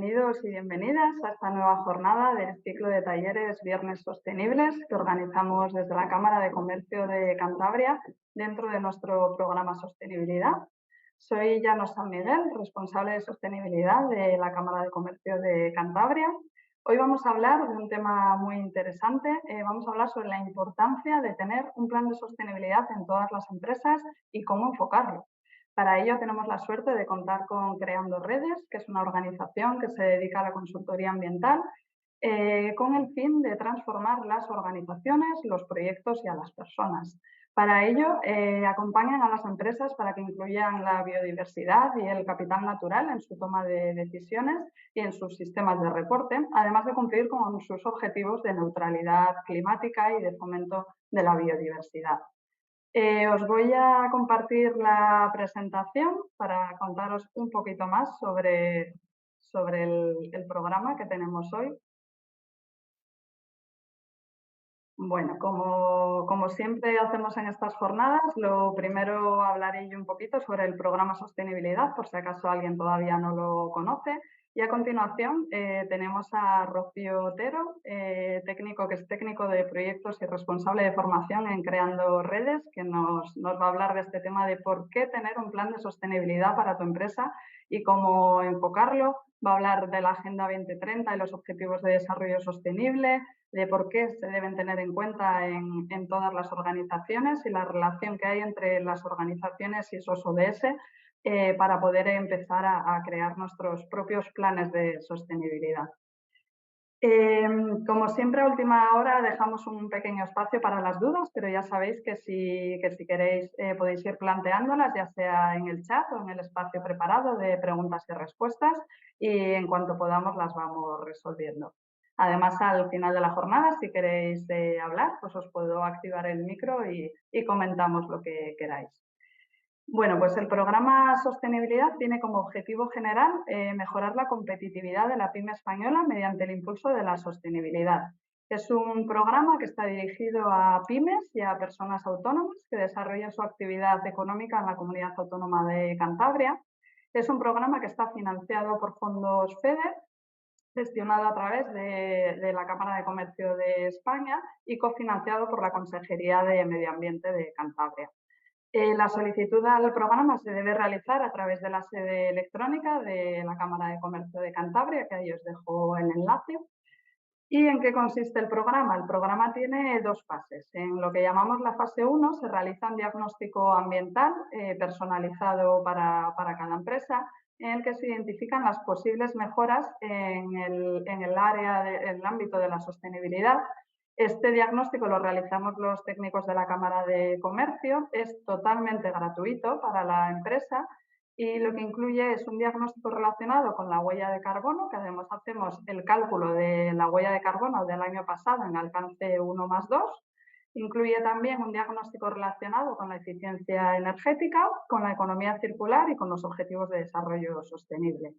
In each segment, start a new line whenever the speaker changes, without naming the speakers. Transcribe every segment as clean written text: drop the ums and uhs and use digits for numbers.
bienvenidos y bienvenidas a esta nueva jornada del ciclo de talleres Viernes Sostenibles que organizamos desde la Cámara de Comercio de Cantabria dentro de nuestro programa Sostenibilidad. Soy Llanos San Miguel, responsable de sostenibilidad de la Cámara de Comercio de Cantabria. Hoy vamos a hablar de un tema muy interesante. Vamos a hablar sobre la importancia de tener un plan de sostenibilidad en todas las empresas y cómo enfocarlo. Para ello tenemos la suerte de contar con Creando Redes, que es una organización que se dedica a la consultoría ambiental, con el fin de transformar las organizaciones, los proyectos y a las personas. Para ello, acompañan a las empresas para que incluyan la biodiversidad y el capital natural en su toma de decisiones y en sus sistemas de reporte, además de cumplir con sus objetivos de neutralidad climática y de fomento de la biodiversidad. Os voy a compartir la presentación para contaros un poquito más sobre el programa que tenemos hoy. Bueno, como siempre hacemos en estas jornadas, lo primero hablaré yo un poquito sobre el programa Sostenibilidad, por si acaso alguien todavía no lo conoce. Y a continuación tenemos a Rocío Otero, que es técnico de proyectos y responsable de formación en Creando Redes, que nos va a hablar de este tema de por qué tener un plan de sostenibilidad para tu empresa y cómo enfocarlo. Va a hablar de la Agenda 2030 y los Objetivos de Desarrollo Sostenible, de por qué se deben tener en cuenta en todas las organizaciones y la relación que hay entre las organizaciones y esos ODS para poder empezar a crear nuestros propios planes de sostenibilidad. Como siempre, a última hora dejamos un pequeño espacio para las dudas, pero ya sabéis que si queréis podéis ir planteándolas, ya sea en el chat o en el espacio preparado de preguntas y respuestas, y en cuanto podamos las vamos resolviendo. Además, al final de la jornada, si queréis hablar, pues os puedo activar el micro y comentamos lo que queráis. Bueno, pues el programa Sostenibilidad tiene como objetivo general mejorar la competitividad de la pyme española mediante el impulso de la sostenibilidad. Es un programa que está dirigido a pymes y a personas autónomas que desarrollan su actividad económica en la Comunidad Autónoma de Cantabria. Es un programa que está financiado por fondos FEDER, gestionado a través de la Cámara de Comercio de España y cofinanciado por la Consejería de Medio Ambiente de Cantabria. La solicitud al programa se debe realizar a través de la sede electrónica de la Cámara de Comercio de Cantabria, que ahí os dejo el enlace. ¿Y en qué consiste el programa? El programa tiene dos fases. En lo que llamamos la fase 1 se realiza un diagnóstico ambiental personalizado para cada empresa, en el que se identifican las posibles mejoras en el ámbito de la sostenibilidad. Este diagnóstico lo realizamos los técnicos de la Cámara de Comercio, es totalmente gratuito para la empresa y lo que incluye es un diagnóstico relacionado con la huella de carbono, que además hacemos el cálculo de la huella de carbono del año pasado en alcance 1+2. Incluye también un diagnóstico relacionado con la eficiencia energética, con la economía circular y con los objetivos de desarrollo sostenible.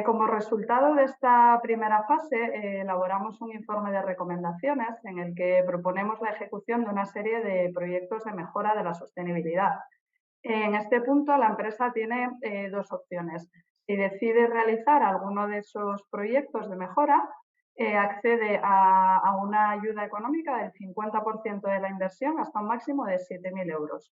Como resultado de esta primera fase, elaboramos un informe de recomendaciones en el que proponemos la ejecución de una serie de proyectos de mejora de la sostenibilidad. En este punto, la empresa tiene dos opciones. Si decide realizar alguno de esos proyectos de mejora, accede a una ayuda económica del 50% de la inversión hasta un máximo de 7.000 euros.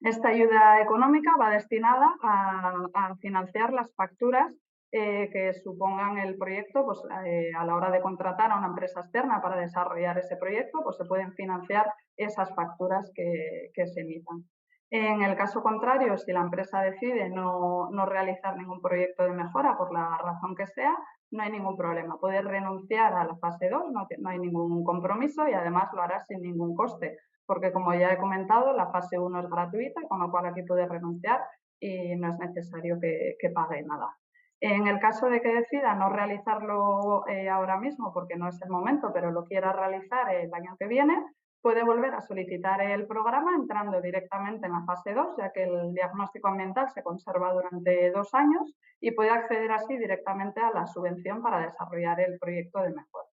Esta ayuda económica va destinada a financiar las facturas que supongan el proyecto, pues a la hora de contratar a una empresa externa para desarrollar ese proyecto, pues se pueden financiar esas facturas que se emitan. En el caso contrario, si la empresa decide no realizar ningún proyecto de mejora por la razón que sea, no hay ningún problema. Puede renunciar a la fase 2, no hay ningún compromiso y además lo hará sin ningún coste, porque como ya he comentado, la fase 1 es gratuita, con lo cual aquí puede renunciar y no es necesario que pague nada. En el caso de que decida no realizarlo ahora mismo, porque no es el momento, pero lo quiera realizar el año que viene, puede volver a solicitar el programa entrando directamente en la fase 2, ya que el diagnóstico ambiental se conserva durante 2 años y puede acceder así directamente a la subvención para desarrollar el proyecto de mejora.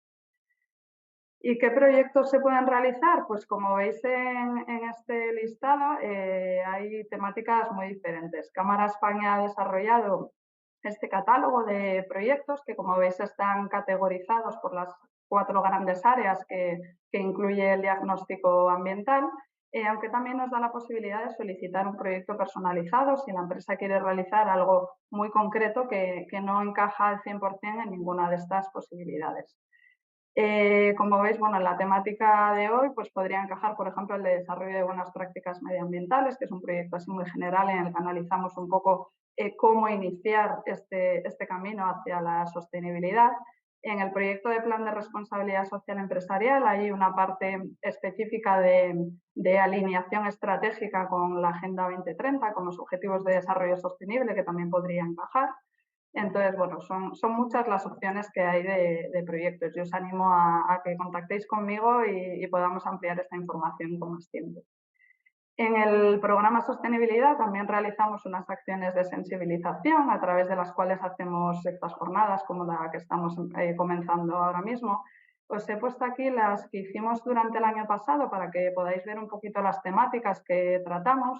¿Y qué proyectos se pueden realizar? Pues como veis en este listado hay temáticas muy diferentes. Cámara España ha desarrollado este catálogo de proyectos que, como veis, están categorizados por las 4 grandes áreas que incluye el diagnóstico ambiental, aunque también nos da la posibilidad de solicitar un proyecto personalizado si la empresa quiere realizar algo muy concreto que no encaja al 100% en ninguna de estas posibilidades. Como veis, bueno, en la temática de hoy pues podría encajar, por ejemplo, el de desarrollo de buenas prácticas medioambientales, que es un proyecto así muy general en el que analizamos un poco cómo iniciar este camino hacia la sostenibilidad. En el proyecto de plan de responsabilidad social empresarial hay una parte específica de alineación estratégica con la Agenda 2030, con los Objetivos de Desarrollo Sostenible, que también podría encajar. Entonces, bueno, son muchas las opciones que hay de proyectos. Yo os animo a que contactéis conmigo y podamos ampliar esta información con más tiempo. En el programa Sostenibilidad también realizamos unas acciones de sensibilización a través de las cuales hacemos estas jornadas como la que estamos comenzando ahora mismo. Os he puesto aquí las que hicimos durante el año pasado para que podáis ver un poquito las temáticas que tratamos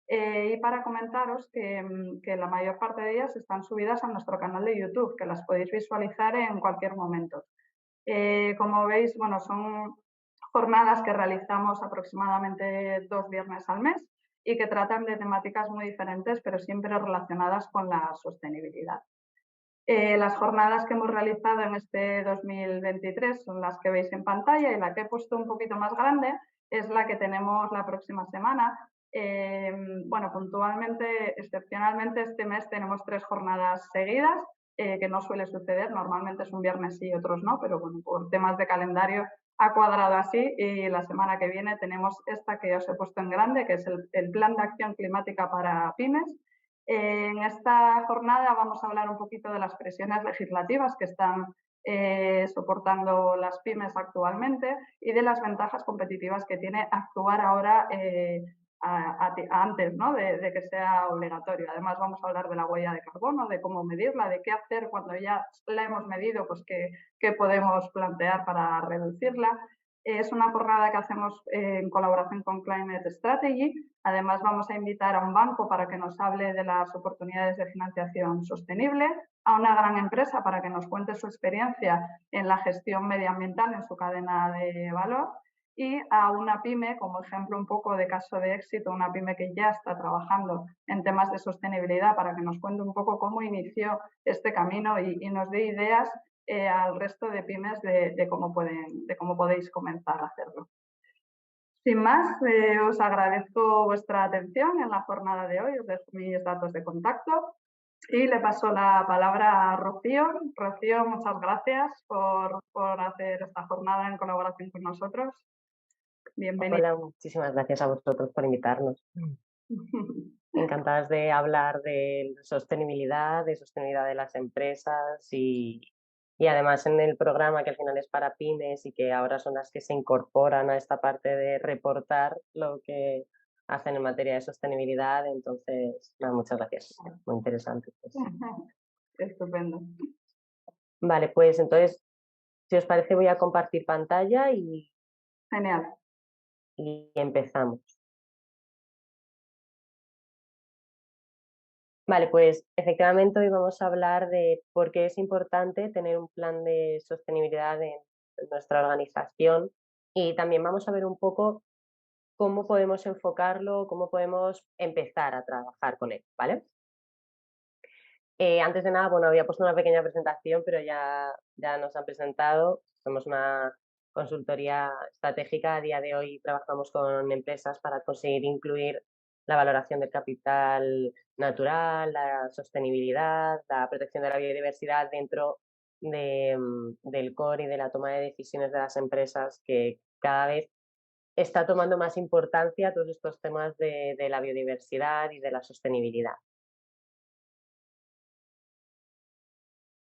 y para comentaros que la mayor parte de ellas están subidas a nuestro canal de YouTube, que las podéis visualizar en cualquier momento. Como veis, bueno, son jornadas que realizamos aproximadamente 2 viernes al mes y que tratan de temáticas muy diferentes, pero siempre relacionadas con la sostenibilidad. Las jornadas que hemos realizado en este 2023 son las que veis en pantalla y la que he puesto un poquito más grande es la que tenemos la próxima semana. Bueno, puntualmente, excepcionalmente, este mes tenemos 3 jornadas seguidas, que no suele suceder, normalmente es un viernes sí y otros no, pero bueno, por temas de calendario ha cuadrado así y la semana que viene tenemos esta que os he puesto en grande, que es el Plan de Acción Climática para Pymes. En esta jornada vamos a hablar un poquito de las presiones legislativas que están soportando las pymes actualmente y de las ventajas competitivas que tiene actuar ahora antes, ¿no? de que sea obligatorio. Además vamos a hablar de la huella de carbono, de cómo medirla, de qué hacer cuando ya la hemos medido, pues qué podemos plantear para reducirla. Es una jornada que hacemos en colaboración con Climate Strategy. Además, vamos a invitar a un banco para que nos hable de las oportunidades de financiación sostenible, a una gran empresa para que nos cuente su experiencia en la gestión medioambiental en su cadena de valor y a una pyme, como ejemplo un poco de caso de éxito, una pyme que ya está trabajando en temas de sostenibilidad para que nos cuente un poco cómo inició este camino y nos dé ideas al resto de pymes de cómo podéis comenzar a hacerlo. Sin más, os agradezco vuestra atención en la jornada de hoy, os dejo mis datos de contacto y le paso la palabra a Rocío. Rocío, muchas gracias por hacer esta jornada en colaboración con nosotros. Bienvenida.
Hola, muchísimas gracias a vosotros por invitarnos. Encantadas de hablar de sostenibilidad de las empresas y además en el programa que al final es para pymes y que ahora son las que se incorporan a esta parte de reportar lo que hacen en materia de sostenibilidad. Entonces, nada, muchas gracias. Muy interesante. Pues.
Estupendo.
Vale, pues entonces, si os parece, voy a compartir pantalla
Genial.
y empezamos. Vale, pues efectivamente hoy vamos a hablar de por qué es importante tener un plan de sostenibilidad en nuestra organización y también vamos a ver un poco cómo podemos enfocarlo, cómo podemos empezar a trabajar con él, ¿vale? Antes de nada, bueno, había puesto una pequeña presentación, pero ya nos han presentado. Somos una consultoría estratégica. A día de hoy trabajamos con empresas para conseguir incluir la valoración del capital natural, la sostenibilidad, la protección de la biodiversidad dentro del core y de la toma de decisiones de las empresas, que cada vez está tomando más importancia todos estos temas de la biodiversidad y de la sostenibilidad.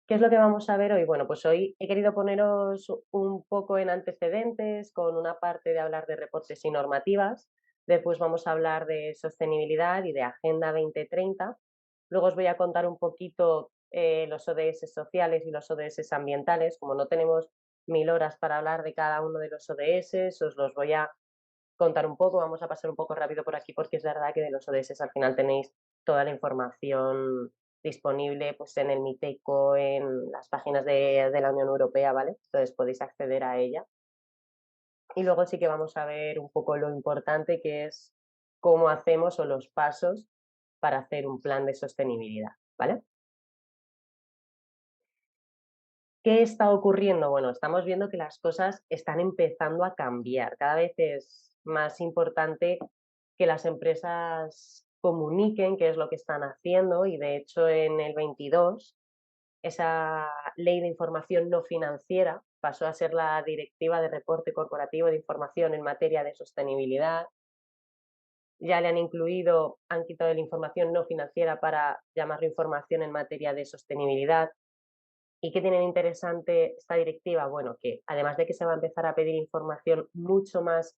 ¿Qué es lo que vamos a ver hoy? Bueno, pues hoy he querido poneros un poco en antecedentes con una parte de hablar de reportes y normativas, después vamos a hablar de sostenibilidad y de Agenda 2030, luego os voy a contar un poquito los ODS sociales y los ODS ambientales. Como no tenemos 1000 horas para hablar de cada uno de los ODS, os los voy a contar un poco, vamos a pasar un poco rápido por aquí porque es verdad que de los ODS al final tenéis toda la información disponible pues, en el MITECO, en las páginas de la Unión Europea, ¿vale? Entonces podéis acceder a ella. Y luego sí que vamos a ver un poco lo importante que es cómo hacemos o los pasos para hacer un plan de sostenibilidad, ¿vale? ¿Qué está ocurriendo? Bueno, estamos viendo que las cosas están empezando a cambiar. Cada vez es más importante que las empresas comuniquen qué es lo que están haciendo y de hecho en el 22 esa ley de información no financiera pasó a ser la Directiva de Reporte Corporativo de Información en materia de sostenibilidad. Ya le han incluido, han quitado la información no financiera para llamarlo información en materia de sostenibilidad. ¿Y qué tiene de interesante esta directiva? Bueno, que además de que se va a empezar a pedir información mucho más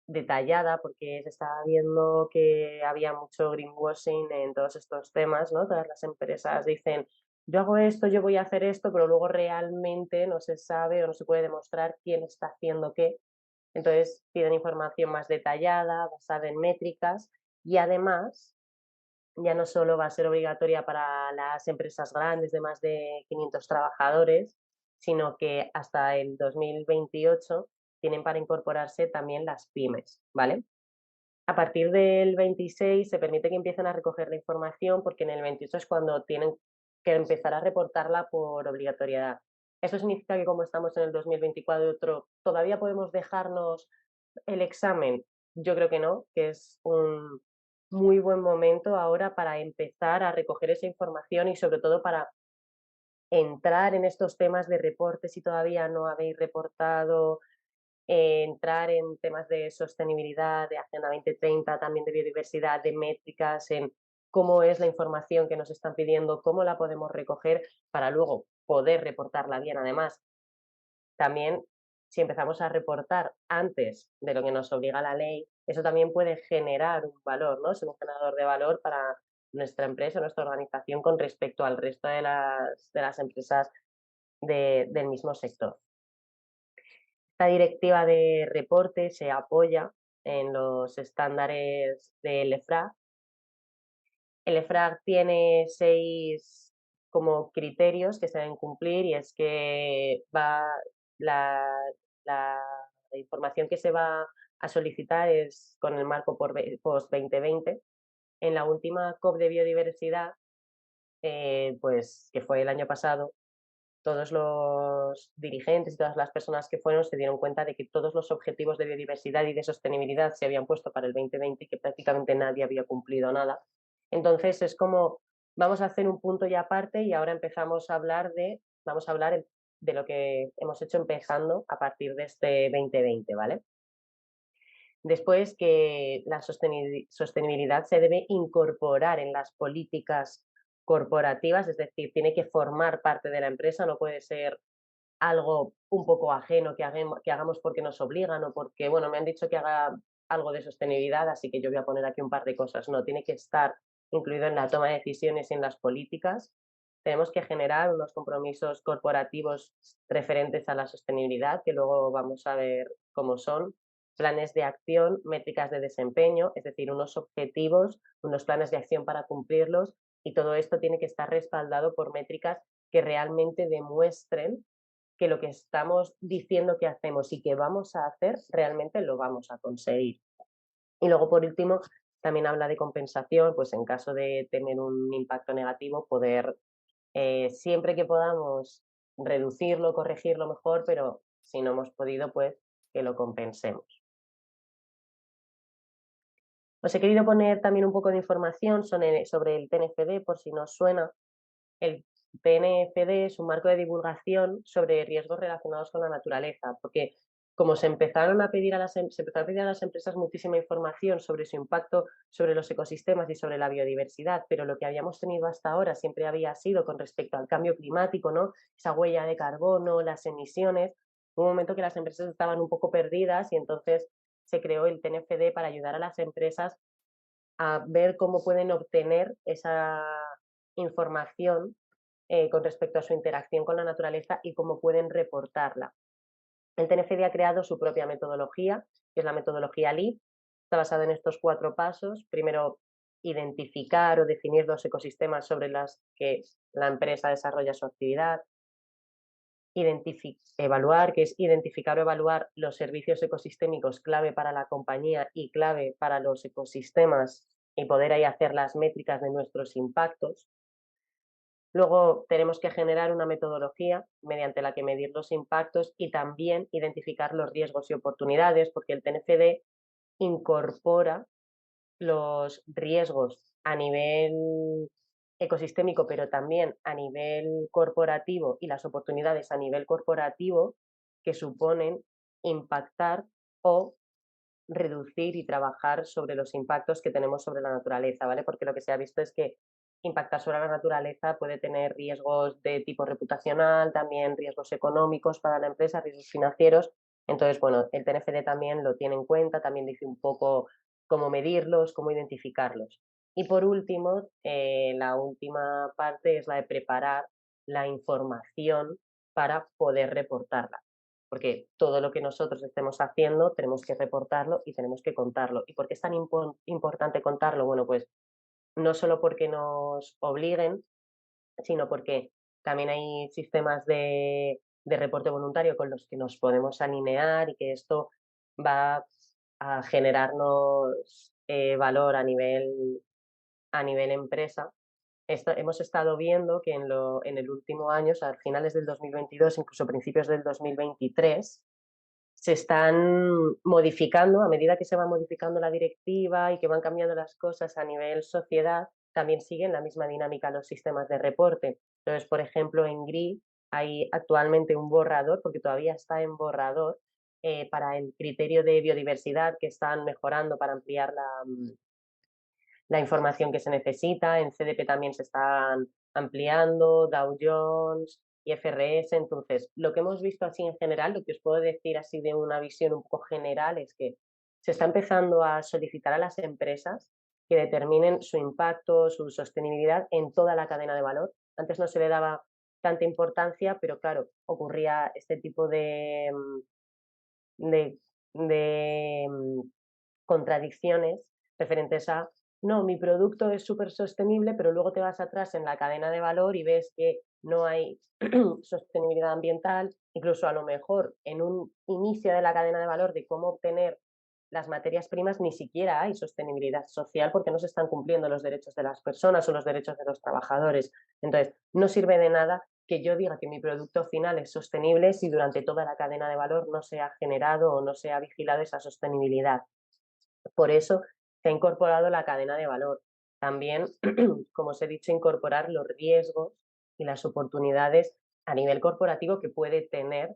detallada, porque se estaba viendo que había mucho greenwashing en todos estos temas, ¿no? Todas las empresas dicen, yo hago esto, yo voy a hacer esto, pero luego realmente no se sabe o no se puede demostrar quién está haciendo qué. Entonces piden información más detallada, basada en métricas y además ya no solo va a ser obligatoria para las empresas grandes de más de 500 trabajadores, sino que hasta el 2028 tienen para incorporarse también las pymes, ¿vale? A partir del 26 se permite que empiecen a recoger la información porque en el 28 es cuando tienen que empezar a reportarla por obligatoriedad. Eso significa que como estamos en el 2024, ¿todavía podemos dejarnos el examen? Yo creo que no, que es un muy buen momento ahora para empezar a recoger esa información y sobre todo para entrar en estos temas de reporte si todavía no habéis reportado, entrar en temas de sostenibilidad, de Agenda 2030, también de biodiversidad, de métricas, en cómo es la información que nos están pidiendo, cómo la podemos recoger para luego poder reportarla bien. Además, también si empezamos a reportar antes de lo que nos obliga la ley, eso también puede generar un valor, ¿no? Es un generador de valor para nuestra empresa, nuestra organización con respecto al resto de las empresas del mismo sector. Esta directiva de reporte se apoya en los estándares del EFRAG. El EFRAG tiene 6 como criterios que se deben cumplir y es que la, la información que se va a solicitar es con el marco post 2020. En la última COP de biodiversidad, pues que fue el año pasado, todos los dirigentes y todas las personas que fueron se dieron cuenta de que todos los objetivos de biodiversidad y de sostenibilidad se habían puesto para el 2020 y que prácticamente nadie había cumplido nada. Entonces es como, vamos a hacer un punto y aparte y ahora vamos a hablar de lo que hemos hecho empezando a partir de este 2020, ¿vale? Después que la sostenibilidad se debe incorporar en las políticas corporativas, es decir, tiene que formar parte de la empresa, no puede ser algo un poco ajeno que hagamos porque nos obligan o porque, bueno, me han dicho que haga algo de sostenibilidad, así que yo voy a poner aquí un par de cosas. No, tiene que estar incluido en la toma de decisiones y en las políticas. Tenemos que generar unos compromisos corporativos referentes a la sostenibilidad, que luego vamos a ver cómo son, planes de acción, métricas de desempeño, es decir, unos objetivos, unos planes de acción para cumplirlos, y todo esto tiene que estar respaldado por métricas que realmente demuestren que lo que estamos diciendo que hacemos y que vamos a hacer, realmente lo vamos a conseguir. Y luego, por último, también habla de compensación, pues en caso de tener un impacto negativo, poder, siempre que podamos, reducirlo, corregirlo mejor, pero si no hemos podido, pues que lo compensemos. Os he querido poner también un poco de información sobre el TNFD, por si no os suena. El TNFD es un marco de divulgación sobre riesgos relacionados con la naturaleza, porque como se empezaron a pedir a las, se empezó a pedir a las empresas muchísima información sobre su impacto sobre los ecosistemas y sobre la biodiversidad, pero lo que habíamos tenido hasta ahora siempre había sido con respecto al cambio climático, ¿no? Esa huella de carbono, las emisiones. Hubo un momento que las empresas estaban un poco perdidas y entonces se creó el TNFD para ayudar a las empresas a ver cómo pueden obtener esa información con respecto a su interacción con la naturaleza y cómo pueden reportarla. El TNFD ha creado su propia metodología, que es la metodología LEAD. Está basada en estos 4 pasos. Primero, identificar o definir los ecosistemas sobre los que la empresa desarrolla su actividad, evaluar, que es identificar o evaluar los servicios ecosistémicos clave para la compañía y clave para los ecosistemas y poder ahí hacer las métricas de nuestros impactos. Luego tenemos que generar una metodología mediante la que medir los impactos y también identificar los riesgos y oportunidades, porque el TNFD incorpora los riesgos a nivel ecosistémico, pero también a nivel corporativo y las oportunidades a nivel corporativo que suponen impactar o reducir y trabajar sobre los impactos que tenemos sobre la naturaleza, ¿vale? Porque lo que se ha visto es que impactar sobre la naturaleza puede tener riesgos de tipo reputacional, también riesgos económicos para la empresa, riesgos financieros. Entonces, bueno, el TNFD también lo tiene en cuenta, también dice un poco cómo medirlos, cómo identificarlos. Y por último, la última parte es la de preparar la información para poder reportarla. Porque todo lo que nosotros estemos haciendo tenemos que reportarlo y tenemos que contarlo. ¿Y por qué es tan importante contarlo? Bueno, pues no solo porque nos obliguen, sino porque también hay sistemas de reporte voluntario con los que nos podemos alinear y que esto va a generarnos valor a nivel empresa. Hemos estado viendo que en el último año, o sea, a finales del 2022, incluso principios del 2023, se están modificando, a medida que se va modificando la directiva y que van cambiando las cosas a nivel sociedad, también siguen la misma dinámica los sistemas de reporte. Entonces, por ejemplo, en GRI hay actualmente un borrador, porque todavía está en borrador, para el criterio de biodiversidad que están mejorando para ampliar la información que se necesita. En CDP también se están ampliando, Dow Jones, IFRS. Entonces, lo que hemos visto así en general, lo que os puedo decir así de una visión un poco general es que se está empezando a solicitar a las empresas que determinen su impacto, su sostenibilidad en toda la cadena de valor. Antes no se le daba tanta importancia, pero claro, ocurría este tipo de, de contradicciones referentes a, no, mi producto es súper sostenible, pero luego te vas atrás en la cadena de valor y ves que no hay sostenibilidad ambiental, incluso a lo mejor en un inicio de la cadena de valor de cómo obtener las materias primas ni siquiera hay sostenibilidad social porque no se están cumpliendo los derechos de las personas o los derechos de los trabajadores. Entonces, no sirve de nada que yo diga que mi producto final es sostenible si durante toda la cadena de valor no se ha generado o no se ha vigilado esa sostenibilidad. Por eso se ha incorporado la cadena de valor. También, como os he dicho, incorporar los riesgos y las oportunidades a nivel corporativo que puede tener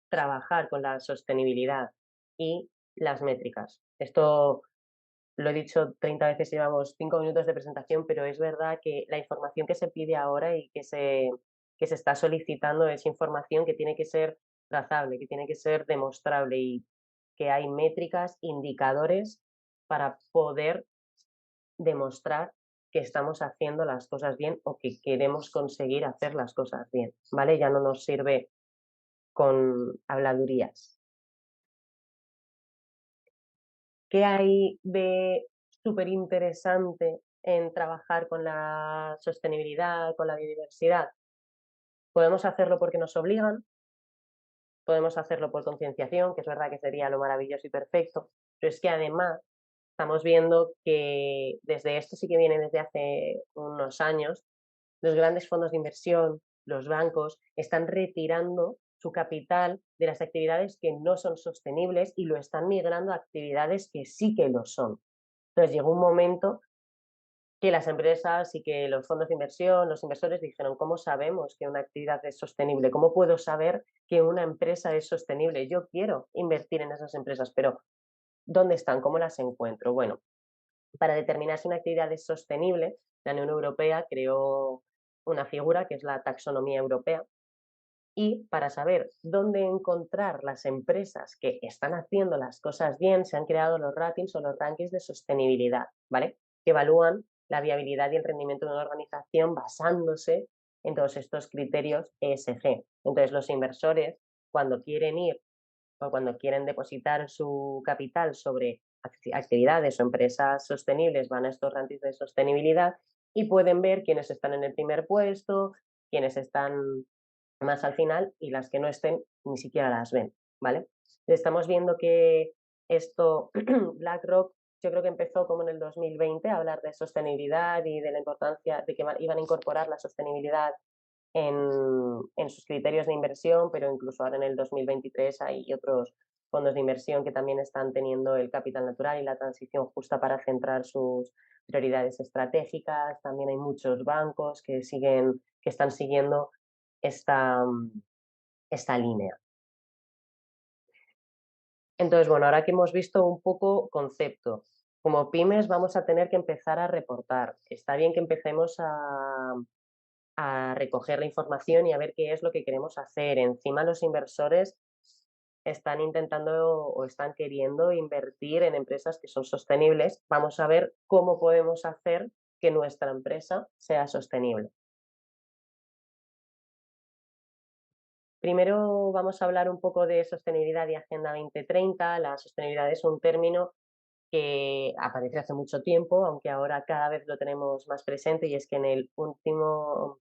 trabajar con la sostenibilidad y las métricas. Esto lo he dicho 30 veces, llevamos 5 minutos de presentación, pero es verdad que la información que se pide ahora y que se está solicitando es información que tiene que ser trazable, que tiene que ser demostrable y que hay métricas, indicadores para poder demostrar que estamos haciendo las cosas bien o que queremos conseguir hacer las cosas bien, ¿vale? Ya no nos sirve con habladurías. ¿Qué hay de súper interesante en trabajar con la sostenibilidad, con la biodiversidad? Podemos hacerlo porque nos obligan, podemos hacerlo por concienciación, que es verdad que sería lo maravilloso y perfecto, pero es que además estamos viendo que desde esto sí que viene desde hace unos años, los grandes fondos de inversión, los bancos, están retirando su capital de las actividades que no son sostenibles y lo están migrando a actividades que sí que lo son. Entonces llegó un momento que las empresas y que los fondos de inversión, los inversores dijeron, ¿cómo sabemos que una actividad es sostenible? ¿Cómo puedo saber que una empresa es sostenible? Yo quiero invertir en esas empresas, pero ¿dónde están? ¿Cómo las encuentro? Bueno, para determinar si una actividad es sostenible, la Unión Europea creó una figura que es la taxonomía europea y para saber dónde encontrar las empresas que están haciendo las cosas bien, se han creado los ratings o los rankings de sostenibilidad, ¿vale? Que evalúan la viabilidad y el rendimiento de una organización basándose en todos estos criterios ESG. Entonces, los inversores, cuando quieren ir o cuando quieren depositar su capital sobre actividades o empresas sostenibles van a estos rankings de sostenibilidad y pueden ver quiénes están en el primer puesto, quiénes están más al final y las que no estén ni siquiera las ven, ¿vale? Estamos viendo que esto, BlackRock, yo creo que empezó como en el 2020 a hablar de sostenibilidad y de la importancia de que iban a incorporar la sostenibilidad en sus criterios de inversión, pero incluso ahora en el 2023 hay otros fondos de inversión que también están teniendo el capital natural y la transición justa para centrar sus prioridades estratégicas. También hay muchos bancos que están siguiendo esta, esta línea. Entonces, bueno, ahora que hemos visto un poco concepto, como pymes vamos a tener que empezar a reportar. Está bien que empecemos a recoger la información y a ver qué es lo que queremos hacer. Encima los inversores están intentando o están queriendo invertir en empresas que son sostenibles. Vamos a ver cómo podemos hacer que nuestra empresa sea sostenible. Primero vamos a hablar un poco de sostenibilidad y Agenda 2030. La sostenibilidad es un término que aparece hace mucho tiempo, aunque ahora cada vez lo tenemos más presente, y es que en el último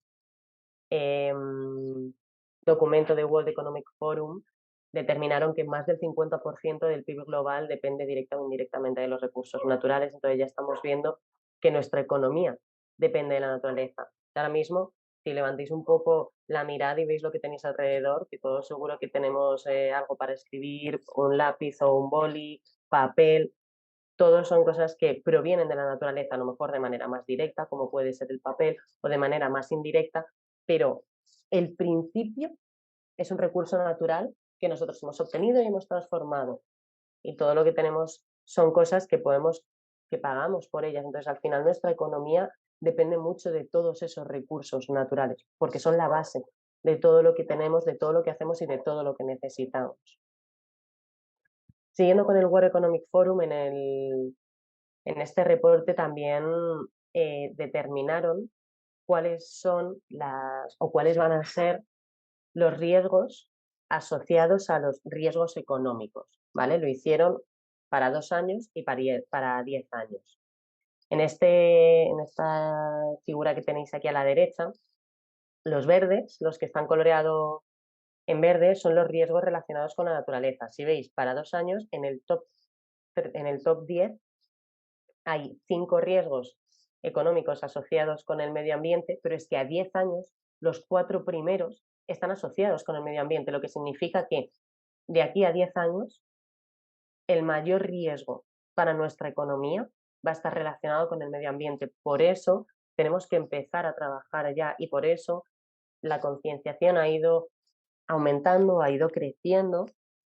documento de World Economic Forum determinaron que más del 50% del PIB global depende directa o indirectamente de los recursos naturales. Entonces ya estamos viendo que nuestra economía depende de la naturaleza. Ahora mismo, si levantéis un poco la mirada y veis lo que tenéis alrededor, que todos seguro que tenemos algo para escribir, un lápiz o un boli, papel, todos son cosas que provienen de la naturaleza, a lo mejor de manera más directa, como puede ser el papel, o de manera más indirecta, pero el principio es un recurso natural que nosotros hemos obtenido y hemos transformado. Y todo lo que tenemos son cosas que pagamos por ellas. Entonces, al final, nuestra economía depende mucho de todos esos recursos naturales, porque son la base de todo lo que tenemos, de todo lo que hacemos y de todo lo que necesitamos. Siguiendo con el World Economic Forum, en este reporte también determinaron cuáles son o cuáles van a ser los riesgos asociados a los riesgos económicos, ¿vale? Lo hicieron para 2 años y para 10 años. En esta figura que tenéis aquí a la derecha, los verdes, los que están coloreados en verde, son los riesgos relacionados con la naturaleza. Si veis, para 2 años, en el top 10 hay 5 riesgos económicos asociados con el medio ambiente, pero es que a 10 años los 4 primeros están asociados con el medio ambiente, lo que significa que de aquí a 10 años el mayor riesgo para nuestra economía va a estar relacionado con el medio ambiente. Por eso tenemos que empezar a trabajar ya y por eso la concienciación ha ido aumentando, ha ido creciendo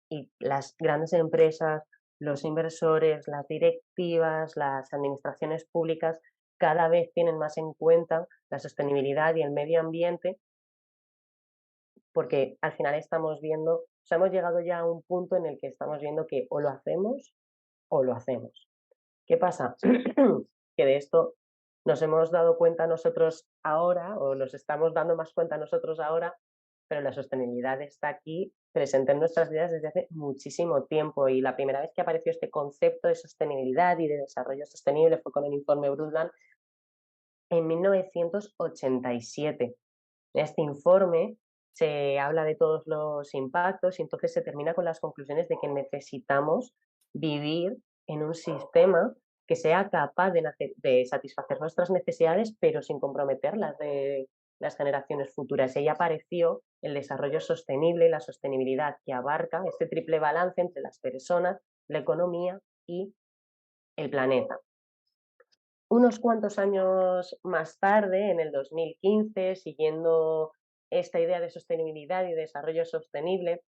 y las grandes empresas, los inversores, las directivas, las administraciones públicas cada vez tienen más en cuenta la sostenibilidad y el medio ambiente porque al final estamos viendo, o sea, hemos llegado ya a un punto en el que estamos viendo que o lo hacemos o lo hacemos. ¿Qué pasa? Que de esto nos hemos dado cuenta nosotros ahora, o nos estamos dando más cuenta nosotros ahora, pero la sostenibilidad está aquí presente en nuestras vidas desde hace muchísimo tiempo y la primera vez que apareció este concepto de sostenibilidad y de desarrollo sostenible fue con el informe Brundtland en 1987. En este informe se habla de todos los impactos y entonces se termina con las conclusiones de que necesitamos vivir en un sistema que sea capaz de satisfacer nuestras necesidades, pero sin comprometer las de las generaciones futuras. Y ahí apareció el desarrollo sostenible y la sostenibilidad, que abarca este triple balance entre las personas, la economía y el planeta. Unos cuantos años más tarde, en el 2015, siguiendo esta idea de sostenibilidad y desarrollo sostenible,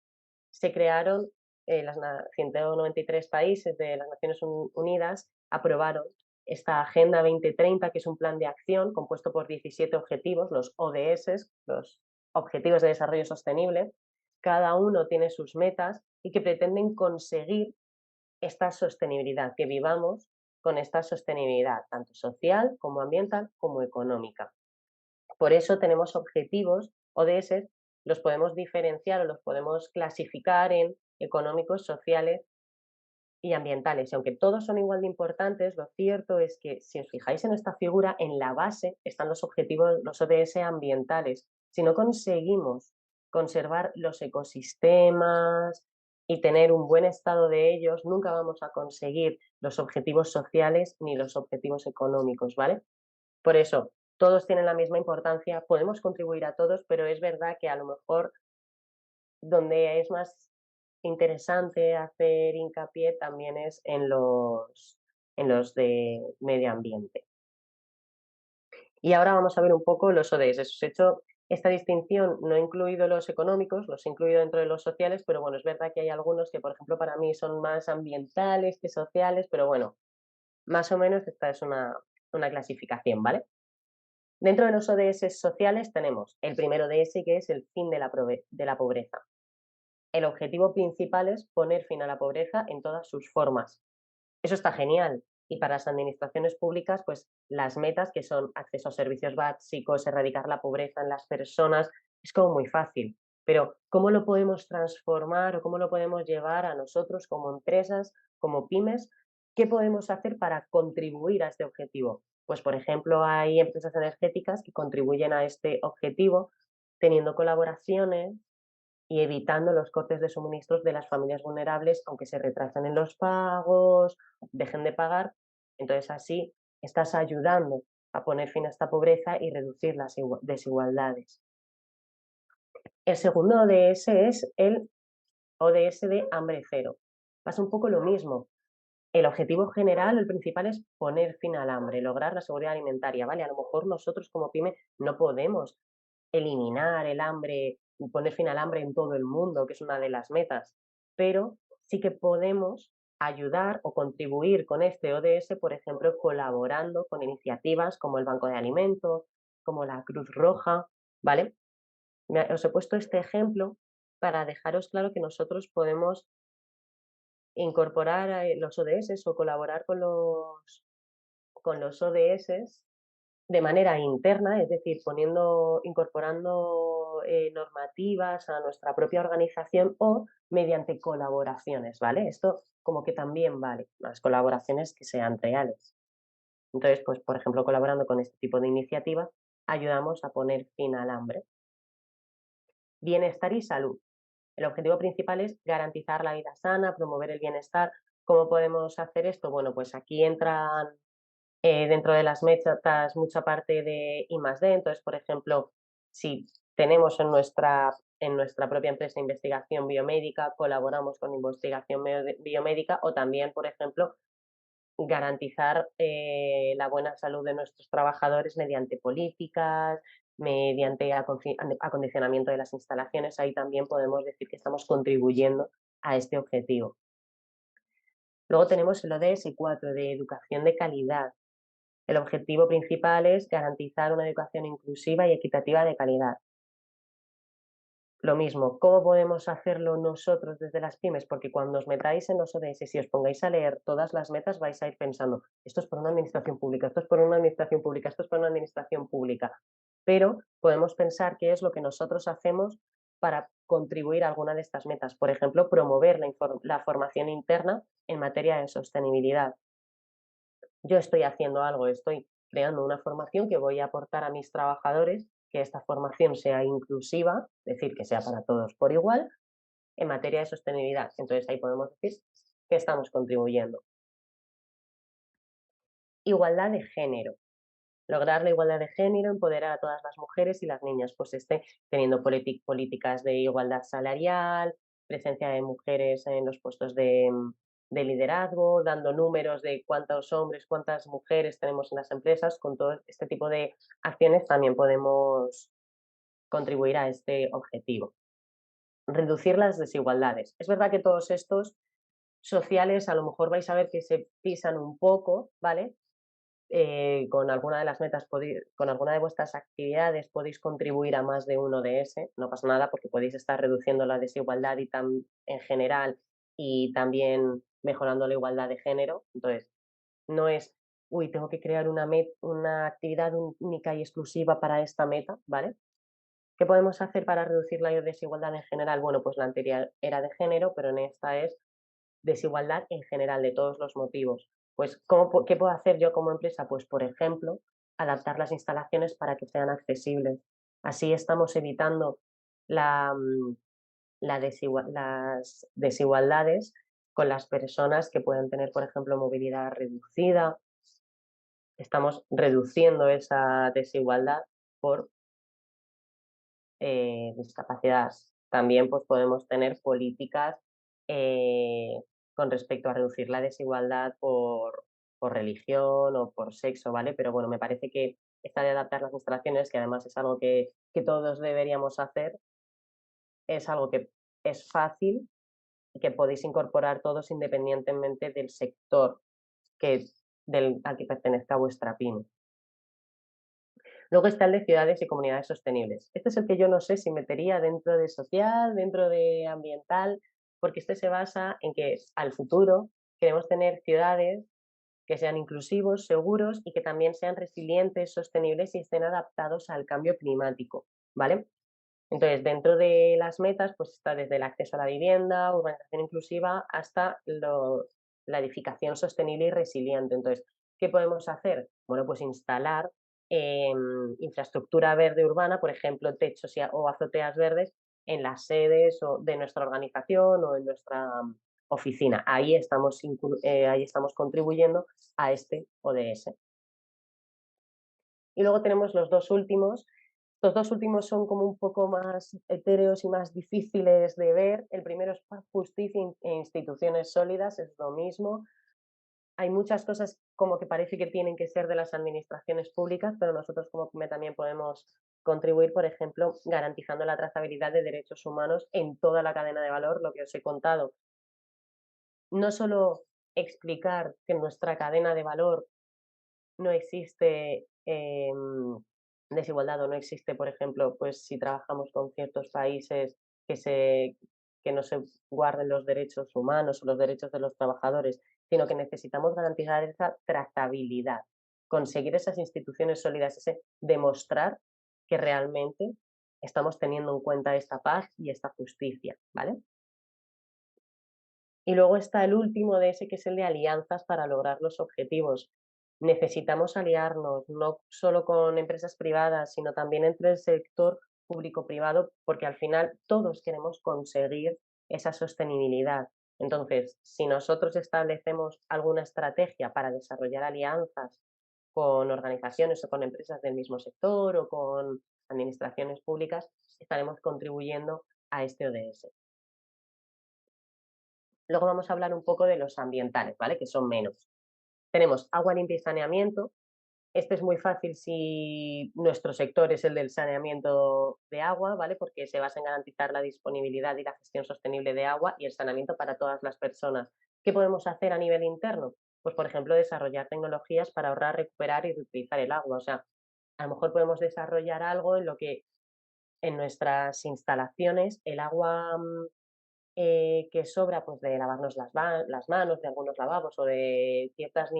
se crearon las 193 países de las Naciones Unidas, aprobaron esta Agenda 2030, que es un plan de acción compuesto por 17 objetivos, los ODS, los Objetivos de Desarrollo Sostenible. Cada uno tiene sus metas y que pretenden conseguir esta sostenibilidad, que vivamos con esta sostenibilidad, tanto social como ambiental como económica. Por eso tenemos objetivos ODS, los podemos diferenciar o los podemos clasificar en económicos, sociales y ambientales. Y aunque todos son igual de importantes, lo cierto es que si os fijáis en esta figura, en la base están los objetivos, los ODS ambientales. Si no conseguimos conservar los ecosistemas y tener un buen estado de ellos, nunca vamos a conseguir los objetivos sociales ni los objetivos económicos, ¿vale? Por eso, todos tienen la misma importancia, podemos contribuir a todos, pero es verdad que a lo mejor donde es más interesante hacer hincapié también es en los de medio ambiente. Y ahora vamos a ver un poco los ODS. Os he hecho esta distinción, no he incluido los económicos, los he incluido dentro de los sociales, pero bueno, es verdad que hay algunos que, por ejemplo, para mí son más ambientales que sociales, pero bueno, más o menos esta es una clasificación, ¿vale? Dentro de los ODS sociales tenemos el primero ODS, que es el fin de la pobreza. El objetivo principal es poner fin a la pobreza en todas sus formas. Eso está genial. Y para las administraciones públicas, pues las metas que son acceso a servicios básicos, erradicar la pobreza en las personas, es como muy fácil. Pero ¿cómo lo podemos transformar o cómo lo podemos llevar a nosotros como empresas, como pymes? ¿Qué podemos hacer para contribuir a este objetivo? Pues, por ejemplo, hay empresas energéticas que contribuyen a este objetivo teniendo colaboraciones y evitando los cortes de suministros de las familias vulnerables, aunque se retrasen en los pagos, dejen de pagar. Entonces, así estás ayudando a poner fin a esta pobreza y reducir las desigualdades. El segundo ODS es el ODS de hambre cero. Pasa un poco lo mismo. El objetivo general, el principal, es poner fin al hambre, lograr la seguridad alimentaria, ¿vale? A lo mejor nosotros como pyme no podemos eliminar el hambre y poner fin al hambre en todo el mundo, que es una de las metas, pero sí que podemos ayudar o contribuir con este ODS, por ejemplo, colaborando con iniciativas como el Banco de Alimentos, como la Cruz Roja, ¿vale? Os he puesto este ejemplo para dejaros claro que nosotros podemos incorporar los ODS o colaborar con los ODS de manera interna, es decir, incorporando normativas a nuestra propia organización o mediante colaboraciones, ¿vale? Esto como que también vale, las colaboraciones que sean reales. Entonces, pues, por ejemplo, colaborando con este tipo de iniciativas, ayudamos a poner fin al hambre. Bienestar y salud. El objetivo principal es garantizar la vida sana, promover el bienestar. ¿Cómo podemos hacer esto? Bueno, pues aquí entran dentro de las metas mucha parte de I+D. Entonces, por ejemplo, si tenemos en nuestra propia empresa investigación biomédica, colaboramos con investigación biomédica o también, por ejemplo, garantizar la buena salud de nuestros trabajadores mediante políticas, mediante acondicionamiento de las instalaciones. Ahí también podemos decir que estamos contribuyendo a este objetivo. Luego tenemos el ODS 4 de educación de calidad. El objetivo principal es garantizar una educación inclusiva y equitativa de calidad. Lo mismo, ¿cómo podemos hacerlo nosotros desde las pymes? Porque cuando os metáis en los ODS y os pongáis a leer todas las metas, vais a ir pensando, esto es por una administración pública, esto es por una administración pública, esto es por una administración pública. Pero podemos pensar qué es lo que nosotros hacemos para contribuir a alguna de estas metas. Por ejemplo, promover la formación interna en materia de sostenibilidad. Yo estoy haciendo algo, estoy creando una formación que voy a aportar a mis trabajadores, que esta formación sea inclusiva, es decir, que sea para todos por igual, en materia de sostenibilidad. Entonces ahí podemos decir que estamos contribuyendo. Igualdad de género. Lograr la igualdad de género, empoderar a todas las mujeres y las niñas, pues teniendo políticas de igualdad salarial, presencia de mujeres en los puestos de liderazgo, dando números de cuántos hombres, cuántas mujeres tenemos en las empresas. Con todo este tipo de acciones también podemos contribuir a este objetivo. Reducir las desigualdades. Es verdad que todos estos sociales a lo mejor vais a ver que se pisan un poco, ¿vale? Con alguna de las metas, con alguna de vuestras actividades podéis contribuir a más de uno de ese, no pasa nada porque podéis estar reduciendo la desigualdad en general y también mejorando la igualdad de género. Entonces, no es, uy, tengo que crear una actividad única y exclusiva para esta meta, ¿vale? ¿Qué podemos hacer para reducir la desigualdad en general? Bueno, pues la anterior era de género, pero en esta es desigualdad en general de todos los motivos. Pues, ¿qué puedo hacer yo como empresa? Pues, por ejemplo, adaptar las instalaciones para que sean accesibles. Así estamos evitando la, las desigualdades con las personas que puedan tener, por ejemplo, movilidad reducida. Estamos reduciendo esa desigualdad por discapacidad. También pues, podemos tener políticas con respecto a reducir la desigualdad por religión o por sexo, ¿vale? Pero bueno, me parece que esta de adaptar las instalaciones, que además es algo que todos deberíamos hacer, es algo que es fácil y que podéis incorporar todos independientemente del sector que, al que pertenezca vuestra pyme. Luego está el de ciudades y comunidades sostenibles. Este es el que yo no sé si metería dentro de social, dentro de ambiental, porque este se basa en que al futuro queremos tener ciudades que sean inclusivos, seguros y que también sean resilientes, sostenibles y estén adaptados al cambio climático, ¿vale? Entonces, dentro de las metas, pues está desde el acceso a la vivienda, urbanización inclusiva, hasta la edificación sostenible y resiliente. Entonces, ¿qué podemos hacer? Bueno, pues instalar infraestructura verde urbana, por ejemplo, techos o azoteas verdes en las sedes de nuestra organización o en nuestra oficina. Ahí estamos contribuyendo a este ODS. Y luego tenemos los dos últimos. Los dos últimos son como un poco más etéreos y más difíciles de ver. El primero es paz, justicia e instituciones sólidas, es lo mismo. Hay muchas cosas como que parece que tienen que ser de las administraciones públicas, pero nosotros como PYME también podemos contribuir, por ejemplo, garantizando la trazabilidad de derechos humanos en toda la cadena de valor, lo que os he contado. No solo explicar que en nuestra cadena de valor no existe desigualdad o no existe, por ejemplo, pues si trabajamos con ciertos países que no se guarden los derechos humanos o los derechos de los trabajadores, sino que necesitamos garantizar esa trazabilidad, conseguir esas instituciones sólidas, ese demostrar que realmente estamos teniendo en cuenta esta paz y esta justicia, ¿vale? Y luego está el último de ese, que es el de alianzas para lograr los objetivos. Necesitamos aliarnos, no solo con empresas privadas, sino también entre el sector público-privado, porque al final todos queremos conseguir esa sostenibilidad. Entonces, si nosotros establecemos alguna estrategia para desarrollar alianzas con organizaciones o con empresas del mismo sector o con administraciones públicas, estaremos contribuyendo a este ODS. Luego vamos a hablar un poco de los ambientales, ¿vale? Que son menos. Tenemos agua limpia y saneamiento. Este es muy fácil si nuestro sector es el del saneamiento de agua, ¿vale? Porque se basa en garantizar la disponibilidad y la gestión sostenible de agua y el saneamiento para todas las personas. ¿Qué podemos hacer a nivel interno? Pues, por ejemplo, desarrollar tecnologías para ahorrar, recuperar y reutilizar el agua. O sea, a lo mejor podemos desarrollar algo en lo que en nuestras instalaciones el agua que sobra, pues, de lavarnos las manos, de algunos lavabos o de ciertas